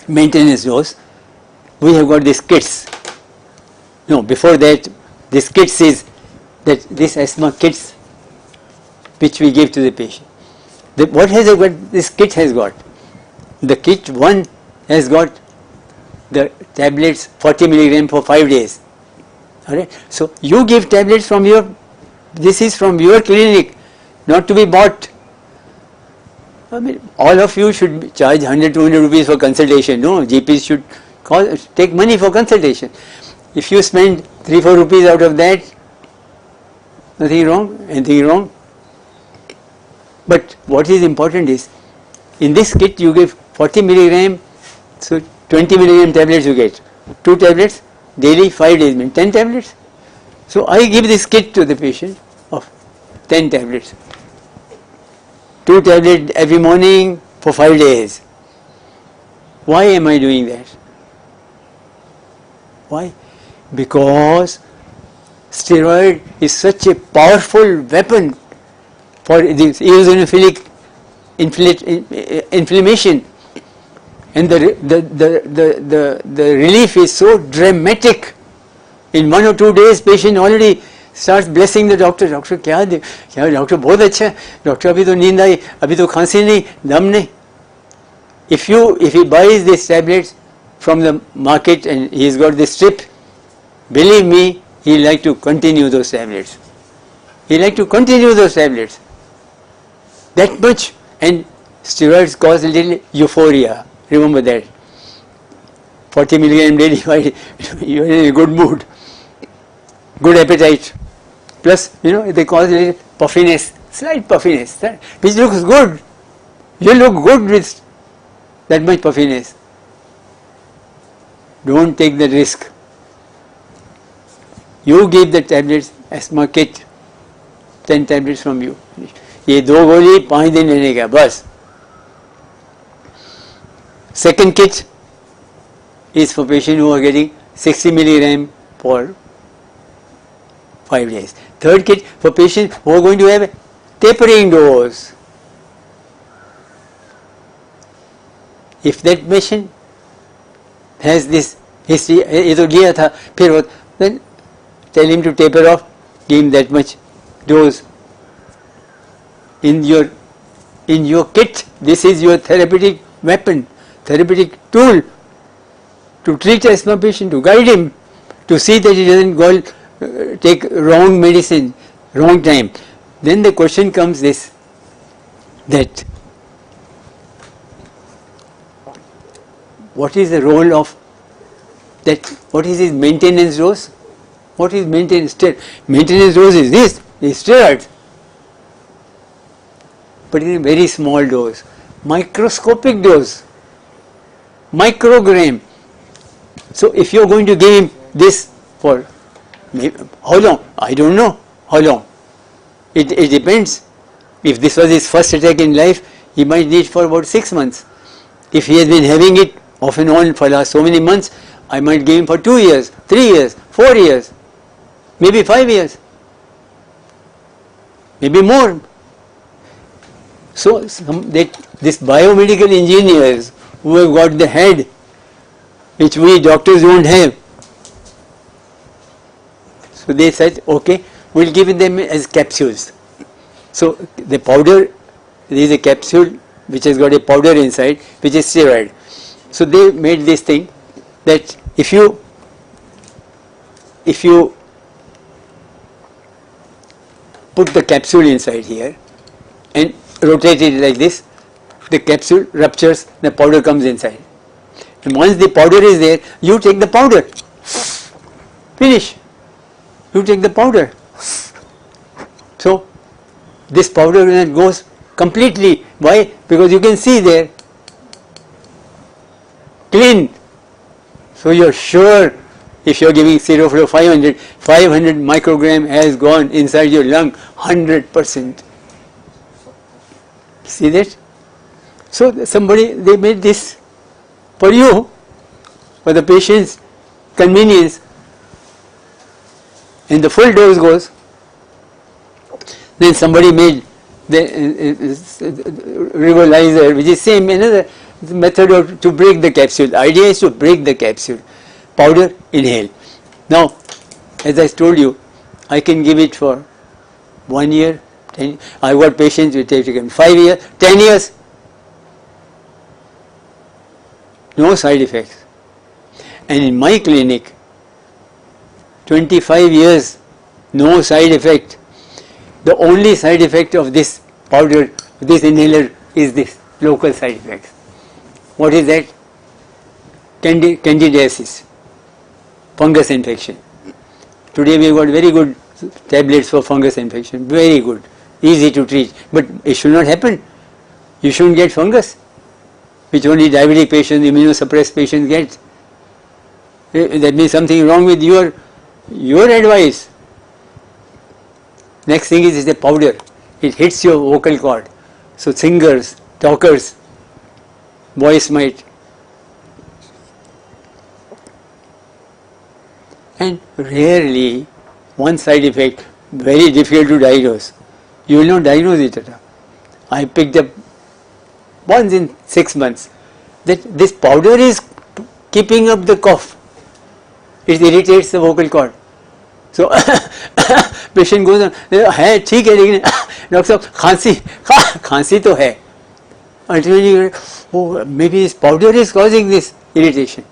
maintenance dose, we have got these kits. No, before that, this kits is that this asthma kits which we give to the patient. What has it got? This kit has got. The kit 1 has got the tablets 40 milligram for 5 days. Alright. So you give tablets from this is from your clinic, not to be bought. I mean, all of you should charge 100-200 rupees for consultation. No, GPs should take money for consultation. If you spend 3-4 rupees out of that, nothing wrong, anything wrong. But what is important is, in this kit you give 40 milligram, so 20 milligram tablets you get. 2 tablets daily, 5 days means 10 tablets. So I give this kit to the patient of 10 tablets. 2 tablets every morning for 5 days. Why am I doing that? Why? Because steroid is such a powerful weapon for this eosinophilic inflammation, and the relief is so dramatic. In 1 or 2 days, patient already starts blessing the doctor. Doctor, क्या doctor बहुत अच्छा है. Doctor अभी तो नींद आई, अभी तो खांसी नहीं, दम नहीं. If he buys these tablets from the market and he's got this strip, believe me, he'll like to continue those tablets. That much. And steroids cause a little euphoria. Remember that. 40 milligram daily, you're in a good mood, good appetite. Plus, they cause a little puffiness, slight puffiness, which looks good. You look good with that much puffiness. Don't take the risk. You give the tablets, asthma kit, 10 tablets from you. ये 2 गोली 5 दिन लेने का बस. Second kit is for patients who are getting 60 milligram for 5 days. Third kit for patients who are going to have a tapering dose. If that patient has this history, ये तो लिया था, फिर then tell him to taper off, give him that much dose. In your kit, this is your therapeutic weapon, therapeutic tool to treat asthma patient, to guide him, to see that he doesn't go take wrong medicine, wrong time. Then the question comes this, that what is the role of that, what is his maintenance dose? What is maintenance? Maintenance dose is this, is steroids. But in a very small dose, microscopic dose, microgram. So if you are going to give him this for how long? I don't know how long. It depends. If this was his first attack in life, he might need for about 6 months. If he has been having it off and on for last so many months, I might give him for 2 years, 3 years, 4 years, maybe 5 years, maybe more. So this biomedical engineers who have got the head which we doctors don't have, so they said, okay, we'll give them as capsules. So the powder, there is a capsule which has got a powder inside which is steroid. So they made this thing that if you put the capsule inside here and rotate it like this, the capsule ruptures, the powder comes inside. And once the powder is there, you take the powder. Finish. You take the powder. So this powder then goes completely. Why? Because you can see there, clean. So you are sure if you are giving Seroflow 500 microgram has gone inside your lung 100%. See that? So somebody, they made this for you, for the patient's convenience, and the full dose goes. Then somebody made the Nebulizer, which is same, another method to break the capsule. The idea is to break the capsule. Powder, inhale. Now, as I told you, I can give it for 1 year, 10. I've got patients which have taken 5 years, 10 years. No side effects. And in my clinic, 25 years, no side effect. The only side effect of this powder, this inhaler, is this local side effects. What is that? Candidiasis, fungus infection. Today we have got very good tablets for fungus infection, very good, easy to treat, but it should not happen. You shouldn't get fungus, which only diabetic patients, immunosuppressed patients get. That means something wrong with your advice. Next thing is the powder. It hits your vocal cord. So singers, talkers, voice might. And rarely, one side effect, very difficult to diagnose. You will not diagnose it at all. I picked up once in 6 months that this powder is keeping up the cough. It irritates the vocal cord. So patient goes on, है ठीक है लेकिन doctor साहब खांसी तो है. Ultimately, oh, maybe this powder is causing this irritation.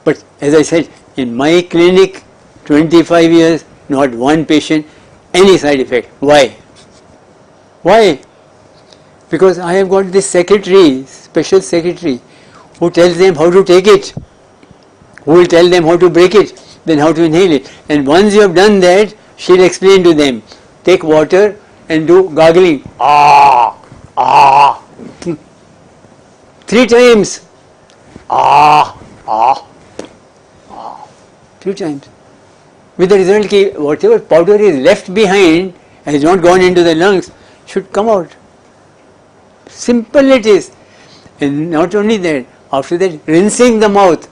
But as I said, in my clinic, 25 years, not one patient, any side effect. Why? Why? Because I have got this secretary, special secretary, who tells them how to take it, who will tell them how to break it, then how to inhale it. And once you have done that, she will explain to them, take water and do gargling. 3 times. 3 times. With the result that whatever powder is left behind, has not gone into the lungs, should come out. Simple it is. And not only that, after that, rinsing the mouth.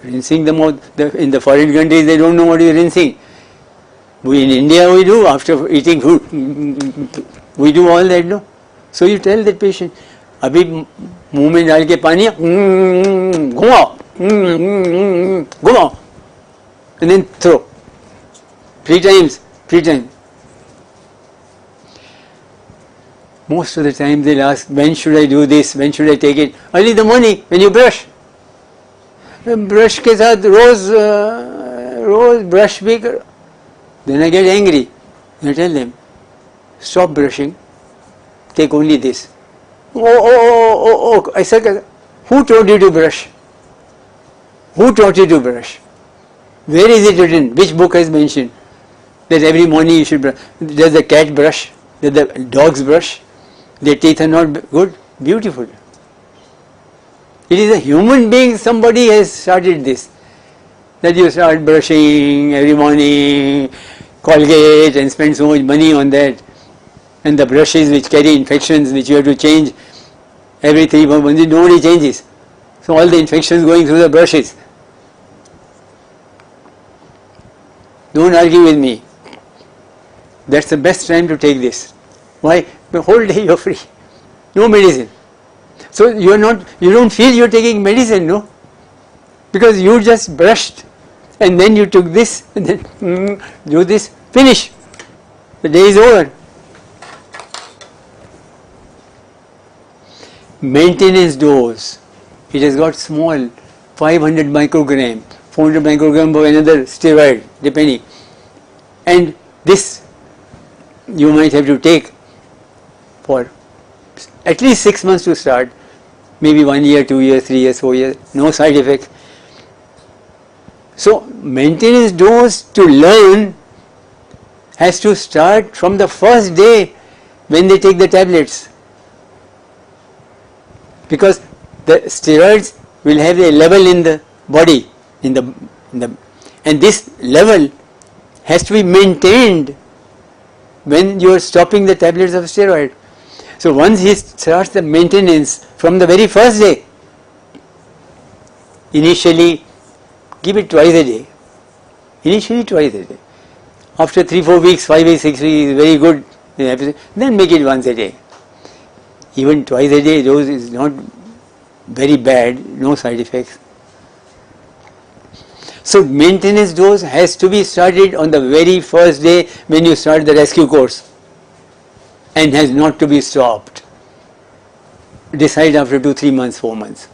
Rinsing the mouth. In the foreign countries, they don't know what is rinsing. We in India, we do, after eating food, we do all that, no? So you tell that patient, अभी मुंह में डाल के पानी घुमाओ, घुमाओ, and then throw. 3 times. Most of the time they'll ask, when should I do this, when should I take it? Early in the morning, when you brush. Brush के साथ रोज brush भी करो. Then I get angry. I tell them, stop brushing, take only this. Oh, ऐसा कैसा? Who told you to brush? Who taught you to brush? Where is it written? Which book has mentioned that every morning you should brush? Does the cat brush? Does the dogs brush? Their teeth are not good? Beautiful. It is a human being, somebody has started this. That you start brushing every morning, Colgate, and spend so much money on that. And the brushes which carry infections which you have to change every 3 months, nobody changes. So all the infections going through the brushes. Don't argue with me. That's the best time to take this. Why? The whole day you're free. No medicine. So you don't feel you're taking medicine, no? Because you just brushed and then you took this and then do this, finish. The day is over. Maintenance dose. It has got small, 500 microgram, 400 microgram of another steroid, depending. And this you might have to take for at least 6 months to start, maybe 1 year, 2 years, 3 years, 4 years, no side effects. So maintenance dose to learn has to start from the first day when they take the tablets, because the steroids will have a level in the body, and this level has to be maintained when you are stopping the tablets of steroid. So once he starts the maintenance from the very first day, initially give it twice a day. Initially twice a day. After 3-4 weeks, 5 weeks, 6 weeks is very good, then make it once a day. Even twice a day dose is not very bad, no side effects. So maintenance dose has to be started on the very first day when you start the rescue course, and has not to be stopped. Decide after 2-3 months, 4 months.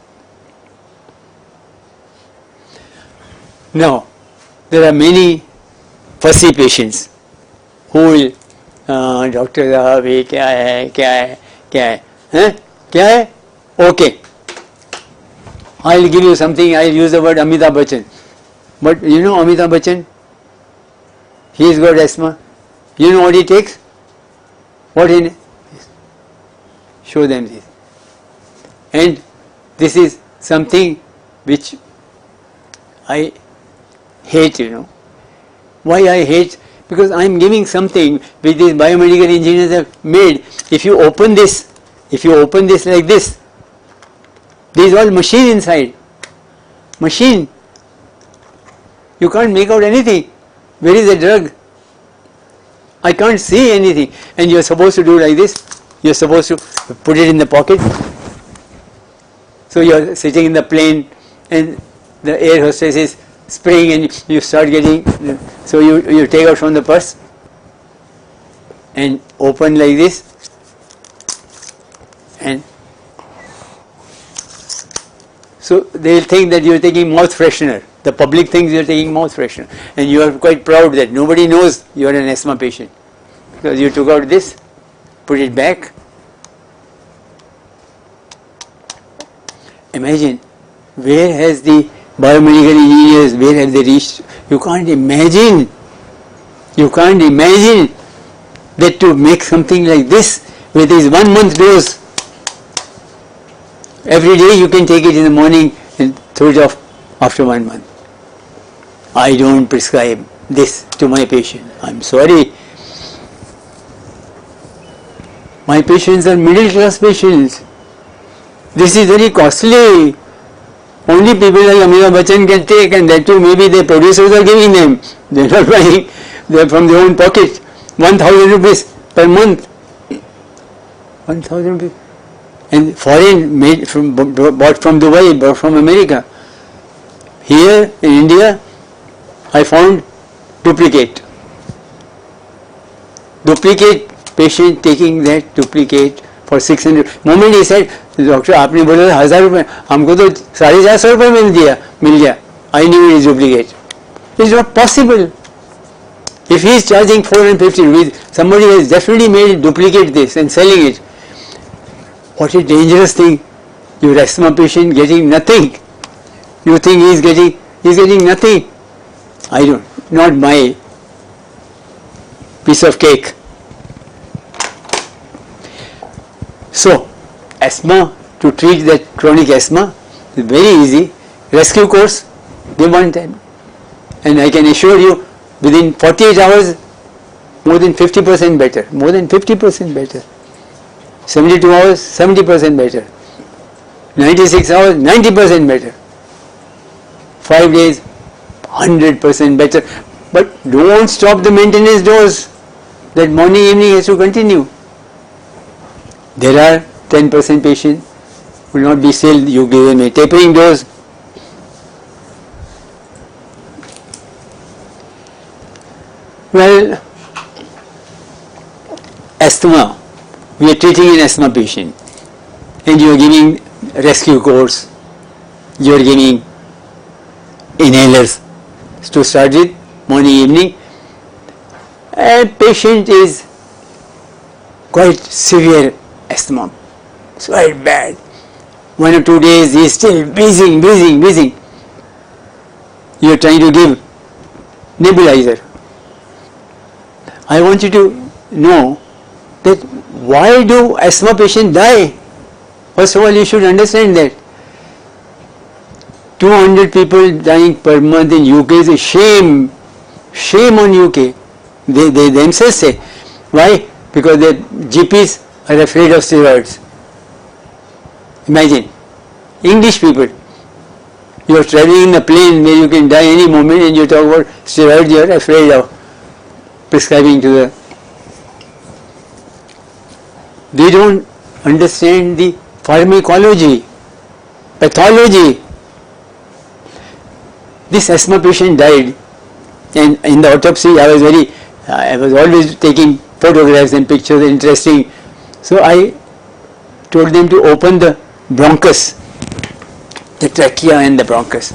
Now, there are many fussy patients who will, doctor साहब ये क्या है, क्या है, क्या है, हैं? क्या है? Okay. I'll give you something, I'll use the word Amitabh Bachchan. But you know Amitabh Bachchan? He's got asthma. You know what he takes? What he show them this. And this is something which I hate, Why I hate? Because I am giving something which these biomedical engineers have made. If you open this like this, there is all machine inside. Machine. You can't make out anything. Where is the drug? I can't see anything. And you are supposed to do like this. You are supposed to put it in the pocket. So you are sitting in the plane and the air hostess is spraying and you start getting, so you take out from the purse and open like this, and so they will think that you are taking mouth freshener. The public thinks you are taking mouth freshener, and you are quite proud that nobody knows you are an asthma patient, because you took out this, put it back. Imagine, where has the biomedical engineers, where have they reached? You can't imagine that to make something like this with this 1 month dose. Every day you can take it in the morning and throw it off after 1 month. I don't prescribe this to my patient. I'm sorry. My patients are middle class patients. This is very costly. Only people like Amitabh Bachchan can take, and that too maybe the producers are giving them. They are not buying, they are from their own pocket. 1,000 rupees per month. 1,000 rupees. And foreign, made from, bought from Dubai, bought from America. Here in India, I found duplicate. Duplicate patient taking that duplicate for 600. Moment he said, doctor आपने बोला 1,000 रुपये, हमको तो 450 रुपये मिल गया. I knew it is duplicate. It is not possible. If he is charging 450 rupees, somebody has definitely made duplicate this and selling it. What a dangerous thing. Your asthma patient getting nothing. You think he is getting nothing. I don't, not my piece of cake. So, asthma, to treat that chronic asthma is very easy. Rescue course, give 1 time. And I can assure you, within 48 hours, more than 50% better. More than 50% better. 72 hours, 70% better. 96 hours, 90% better. 5 days, 100% better. But don't stop the maintenance dose. That morning, evening has to continue. There are 10% patients will not be still. You give them a tapering dose. Well, asthma. We are treating an asthma patient, and you are giving rescue course. You are giving inhalers to start with, morning, evening. A patient is quite severe asthma, it's quite bad. 1 or 2 days he is still breathing. You are trying to give nebulizer. I want you to know that why do asthma patients die? First of all, you should understand that 200 people dying per month in UK is a shame. Shame on UK. They themselves say. Why? Because their GPs are afraid of steroids. Imagine, English people. You are traveling in a plane where you can die any moment and you talk about steroids, you are afraid of prescribing to the. They don't understand the pharmacology, pathology. This asthma patient died, and in the autopsy I was always taking photographs and pictures, interesting. So I told them to open the bronchus, the trachea and the bronchus,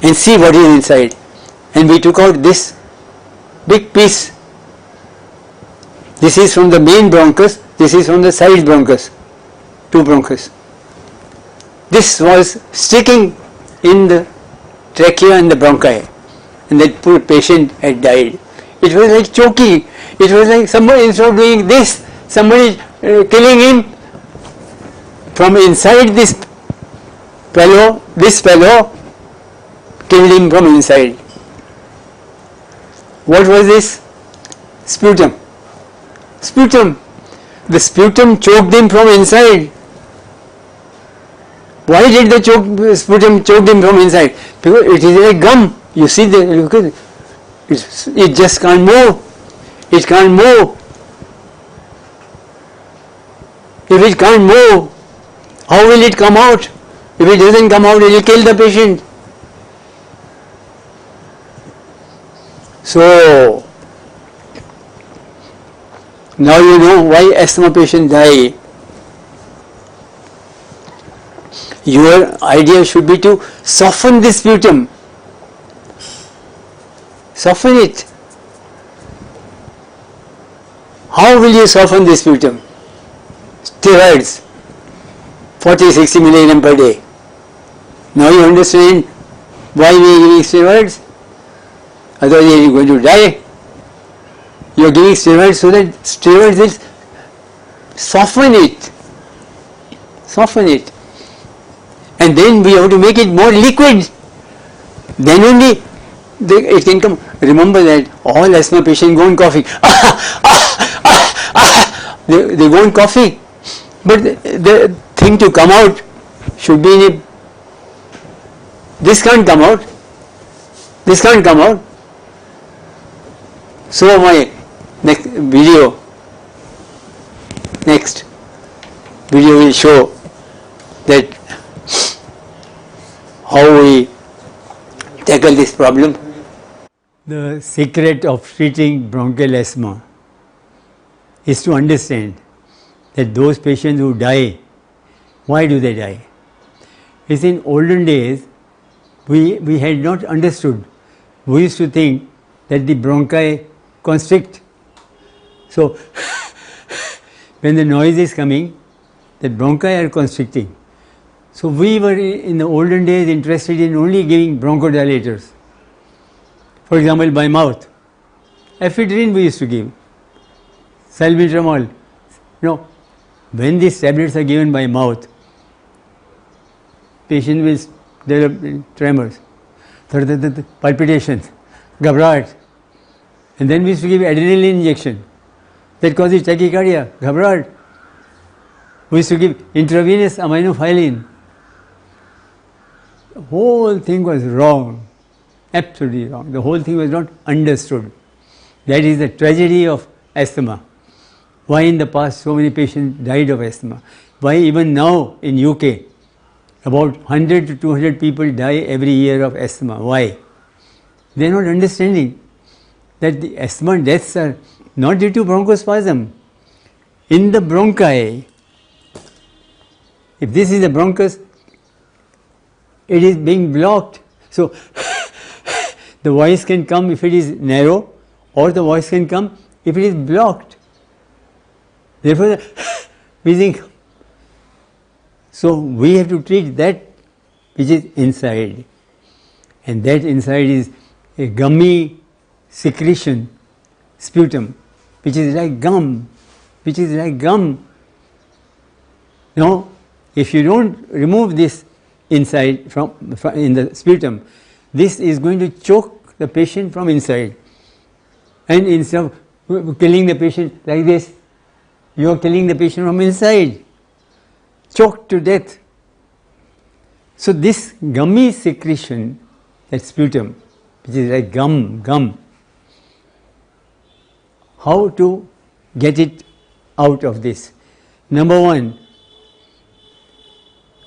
and see what is inside. And we took out this big piece. This is from the main bronchus, this is from the side bronchus, two bronchus. This was sticking in the trachea and the bronchi, and that poor patient had died. It was like choking. It was like somebody, instead of doing this, somebody killing him from inside. This fellow killed him from inside. What was this? Sputum. The sputum choked him from inside. Why did the sputum choke him from inside? Because it is like gum. You see, it just can't move. It can't move. If it can't move, how will it come out? If it doesn't come out, it will kill the patient. So, now you know why asthma patients die. Your idea should be to soften this sputum. Soften it. How will you soften this sputum? Steroids, 40-60 milligram per day. Now you understand why we are giving steroids? Otherwise you are going to die. You are giving steroids so that steroids will soften it. Soften it. And then we have to make it more liquid. Then only it can come. Remember that all asthma patients go on coughing. They go on coughing. But the thing to come out should be in a. This can't come out. This can't come out. So my next video will show that how we tackle this problem. The secret of treating bronchial asthma is to understand that those patients who die, why do they die? It's in olden days we had not understood. We used to think that the bronchi constrict. So when the noise is coming, the bronchi are constricting. So we were in the olden days interested in only giving bronchodilators. For example, by mouth. Ephedrine we used to give. Salbutamol. No. When these tablets are given by mouth, patient will develop tremors, palpitations, ghabrat. And then we used to give adrenaline injection. That causes tachycardia, ghabrat. who used to give intravenous aminophylline. The whole thing was wrong, absolutely wrong. The whole thing was not understood. That is the tragedy of asthma. Why in the past so many patients died of asthma? Why even now in UK about 100 to 200 people die every year of asthma? Why? They are not understanding that the asthma deaths are not due to bronchospasm. In the bronchi, if this is the bronchus, it is being blocked. So the voice can come if it is narrow, or the voice can come if it is blocked. Therefore, we think, so we have to treat that which is inside, and that inside is a gummy secretion, sputum, which is like gum, which is like gum. Now, if you don't remove this inside from in the sputum, this is going to choke the patient from inside, and instead of killing the patient like this, you are killing the patient from inside, choked to death. So this gummy secretion, that sputum, which is like gum, how to get it out of this? Number one,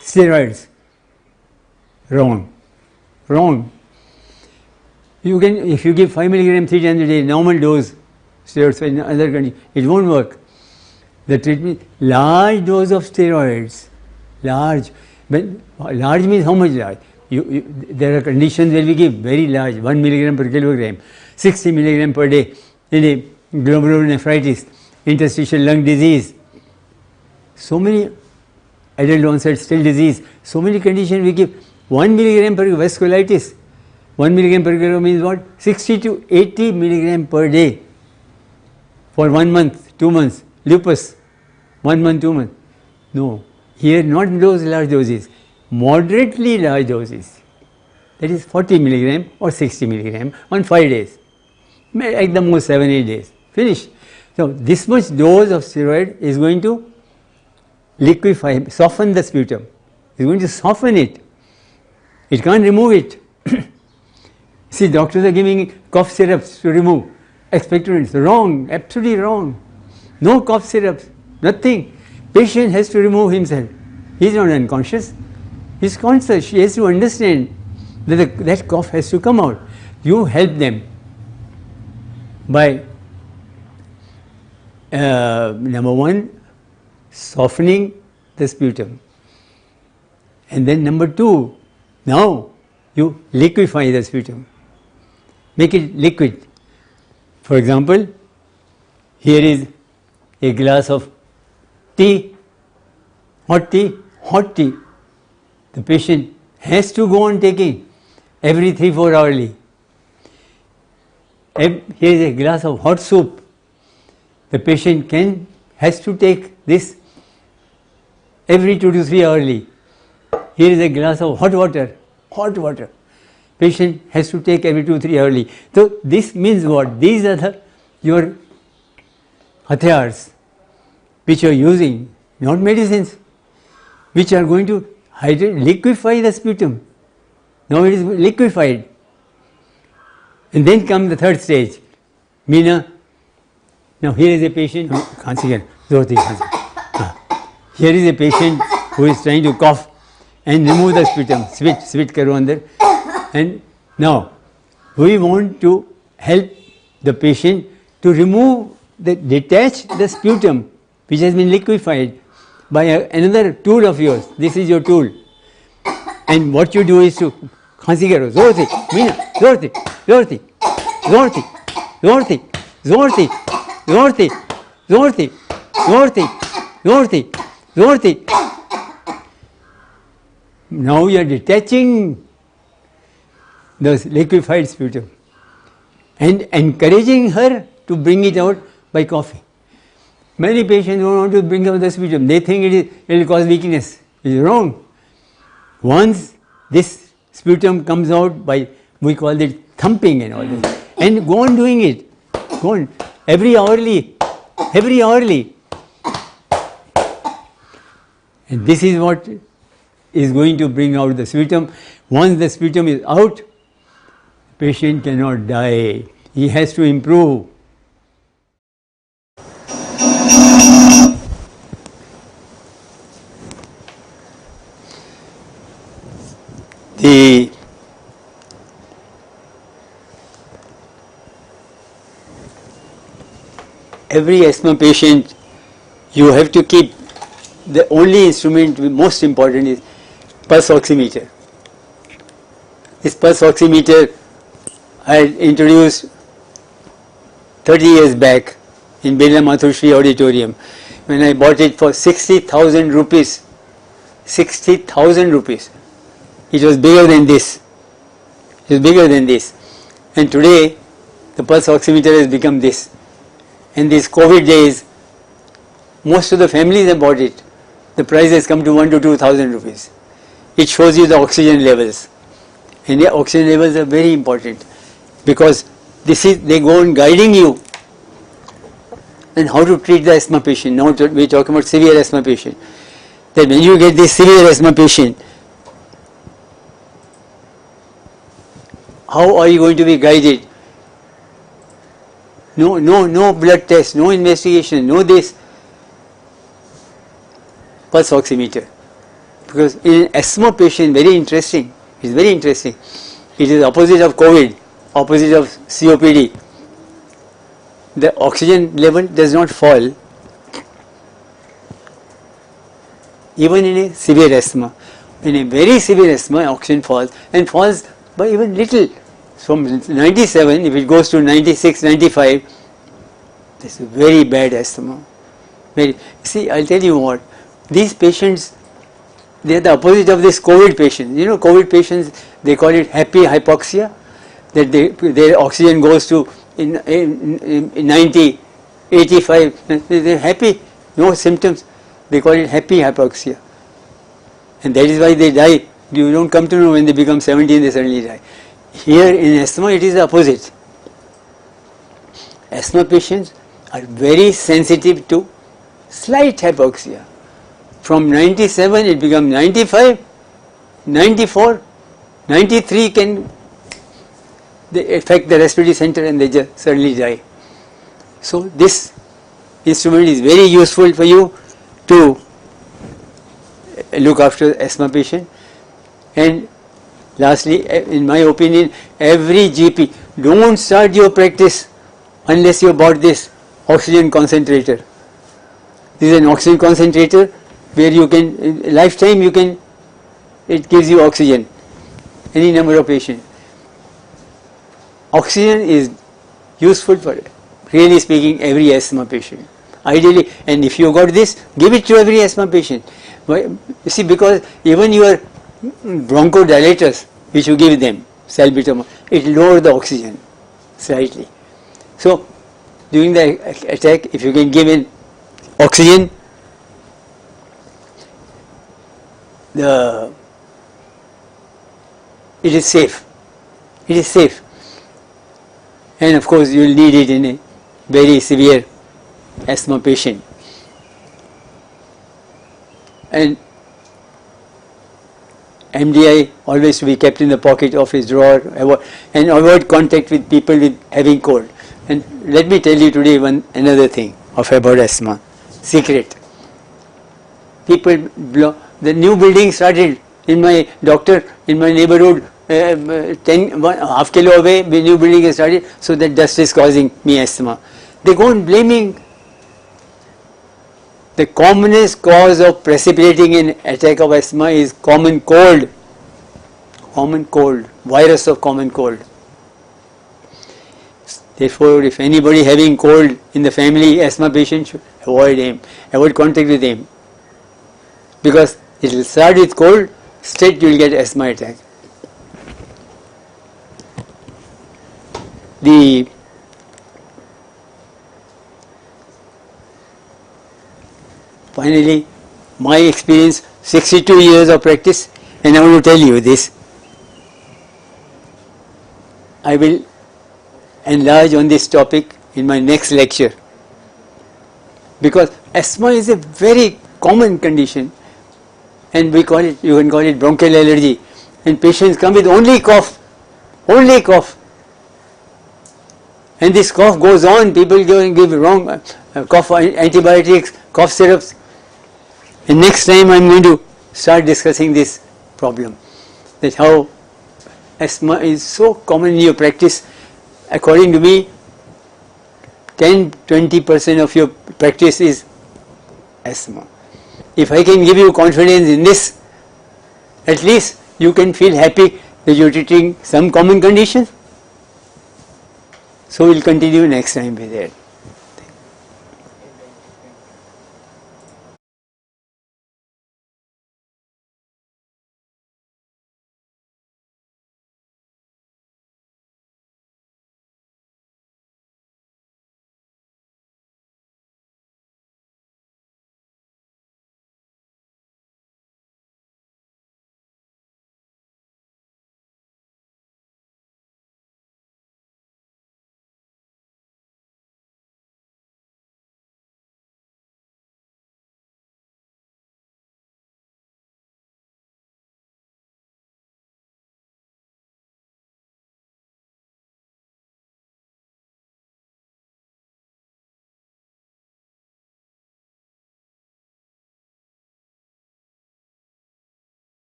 steroids. Wrong. You can, if you give 5 milligram 3 times a day, normal dose, steroids in other countries, it won't work. The treatment, large dose of steroids, large, but large means how much large? There are conditions where we give very large, 1 milligram per kilogram, 60 milligram per day, in a glomerulonephritis, interstitial lung disease, so many adult onset still disease, so many conditions we give 1 milligram per vasculitis, 1 milligram per kilogram means what? 60 to 80 milligram per day for 1 month, 2 months. Lupus, 1 month, 2 months. No, here not those large doses, moderately large doses. That is 40 milligram or 60 milligram on 5 days, at the most 7-8 days. Finish. So this much dose of steroid is going to liquefy, soften the sputum. It's going to soften it. It can't remove it. See, doctors are giving cough syrups to remove expectorants. Wrong, absolutely wrong. No cough syrups, nothing. Patient has to remove himself. He is not unconscious. He is conscious. He has to understand that that cough has to come out. You help them by number one, softening the sputum, and then number two, now you liquefy the sputum, make it liquid. For example, here is a glass of tea, hot tea. The patient has to go on taking every 3-4 hourly. Here is a glass of hot soup. The patient has to take this every 2 to 3 hourly. Here is a glass of hot water. Patient has to take every 2-3 hourly. So this means what? These are your hathyars which you are using, not medicines, which are going to hydrate, liquefy the sputum. Now it is liquefied. And then comes the third stage. Meena. Now here is a patient. Here is a patient who is trying to cough and remove the sputum. Spit karo andar. And now we want to help the patient to detach the sputum which has been liquefied by another tool of yours. This is your tool. And what you do is to khansi karo, zor se, Meena, zor se. Now you are detaching the liquefied sputum and encouraging her to bring it out by coughing. Many patients don't want to bring out the sputum. They think it will cause weakness. It is wrong. Once this sputum comes out by, we call it thumping and all this, and go on doing it. Go on every hourly. And this is what is going to bring out the sputum. Once the sputum is out, patient cannot die. He has to improve. Every asthma patient, you have to keep, the only instrument most important is pulse oximeter. This pulse oximeter I had introduced 30 years back in Birla Mathurshri Auditorium when I bought it for 60,000 rupees. 60,000 rupees. It was bigger than this. It was bigger than this. And today the pulse oximeter has become this. In these COVID days, most of the families have bought it. The price has come to 1,000 to 2,000 rupees. It shows you the oxygen levels. And the oxygen levels are very important because they go on guiding you and how to treat the asthma patient. Now we talk about severe asthma patient. That when you get this severe asthma patient, how are you going to be guided? No blood test, no investigation, no this. Pulse oximeter. Because in an asthma patient, very interesting, it's very interesting. It is opposite of COVID, opposite of COPD. The oxygen level does not fall even in a severe asthma. In a very severe asthma, oxygen falls and falls by even little. From 97, if it goes to 96, 95, this is very bad asthma. See, I'll tell you what, these patients, they are the opposite of this COVID patients. You know, COVID patients, they call it happy hypoxia, that their oxygen goes to in 90, 85, they're happy, no symptoms. They call it happy hypoxia. And that is why they die. You don't come to know when they become 17, they suddenly die. Here in asthma, it is the opposite. Asthma patients are very sensitive to slight hypoxia. From 97, it becomes 95, 94, 93 can they affect the respiratory center and they just suddenly die. So this instrument is very useful for you to look after asthma patient. And lastly, in my opinion, every GP, don't start your practice unless you bought this oxygen concentrator. This is an oxygen concentrator where you can, lifetime you can, it gives you oxygen, any number of patients. Oxygen is useful for, really speaking, every asthma patient. Ideally, and if you got this, give it to every asthma patient. You see, because even your bronchodilators, which you give them, salbutamol, it lowers the oxygen slightly. So, during the attack, if you can give in oxygen, it is safe. It is safe. And of course, you will need it in a very severe asthma patient. And MDI always to be kept in the pocket of his drawer and avoid contact with people with having cold. And let me tell you today another thing about asthma, secret. People, the new building started in my neighborhood, half kilo away, the new building has started, so that dust is causing me asthma. They go on blaming. The commonest cause of precipitating an attack of asthma is common cold. Common cold, virus of common cold. Therefore, if anybody having cold in the family, asthma patient, should avoid him, avoid contact with him. Because it will start with cold, straight you will get asthma attack. Finally, my experience, 62 years of practice, and I want to tell you this. I will enlarge on this topic in my next lecture, because asthma is a very common condition, and you can call it bronchial allergy, and patients come with only cough, and this cough goes on, people go and give wrong cough antibiotics, cough syrups, and next time I am going to start discussing this problem, that how asthma is so common in your practice. According to me, 10-20% of your practice is asthma. If I can give you confidence in this, at least you can feel happy that you are treating some common condition. So we will continue next time with that.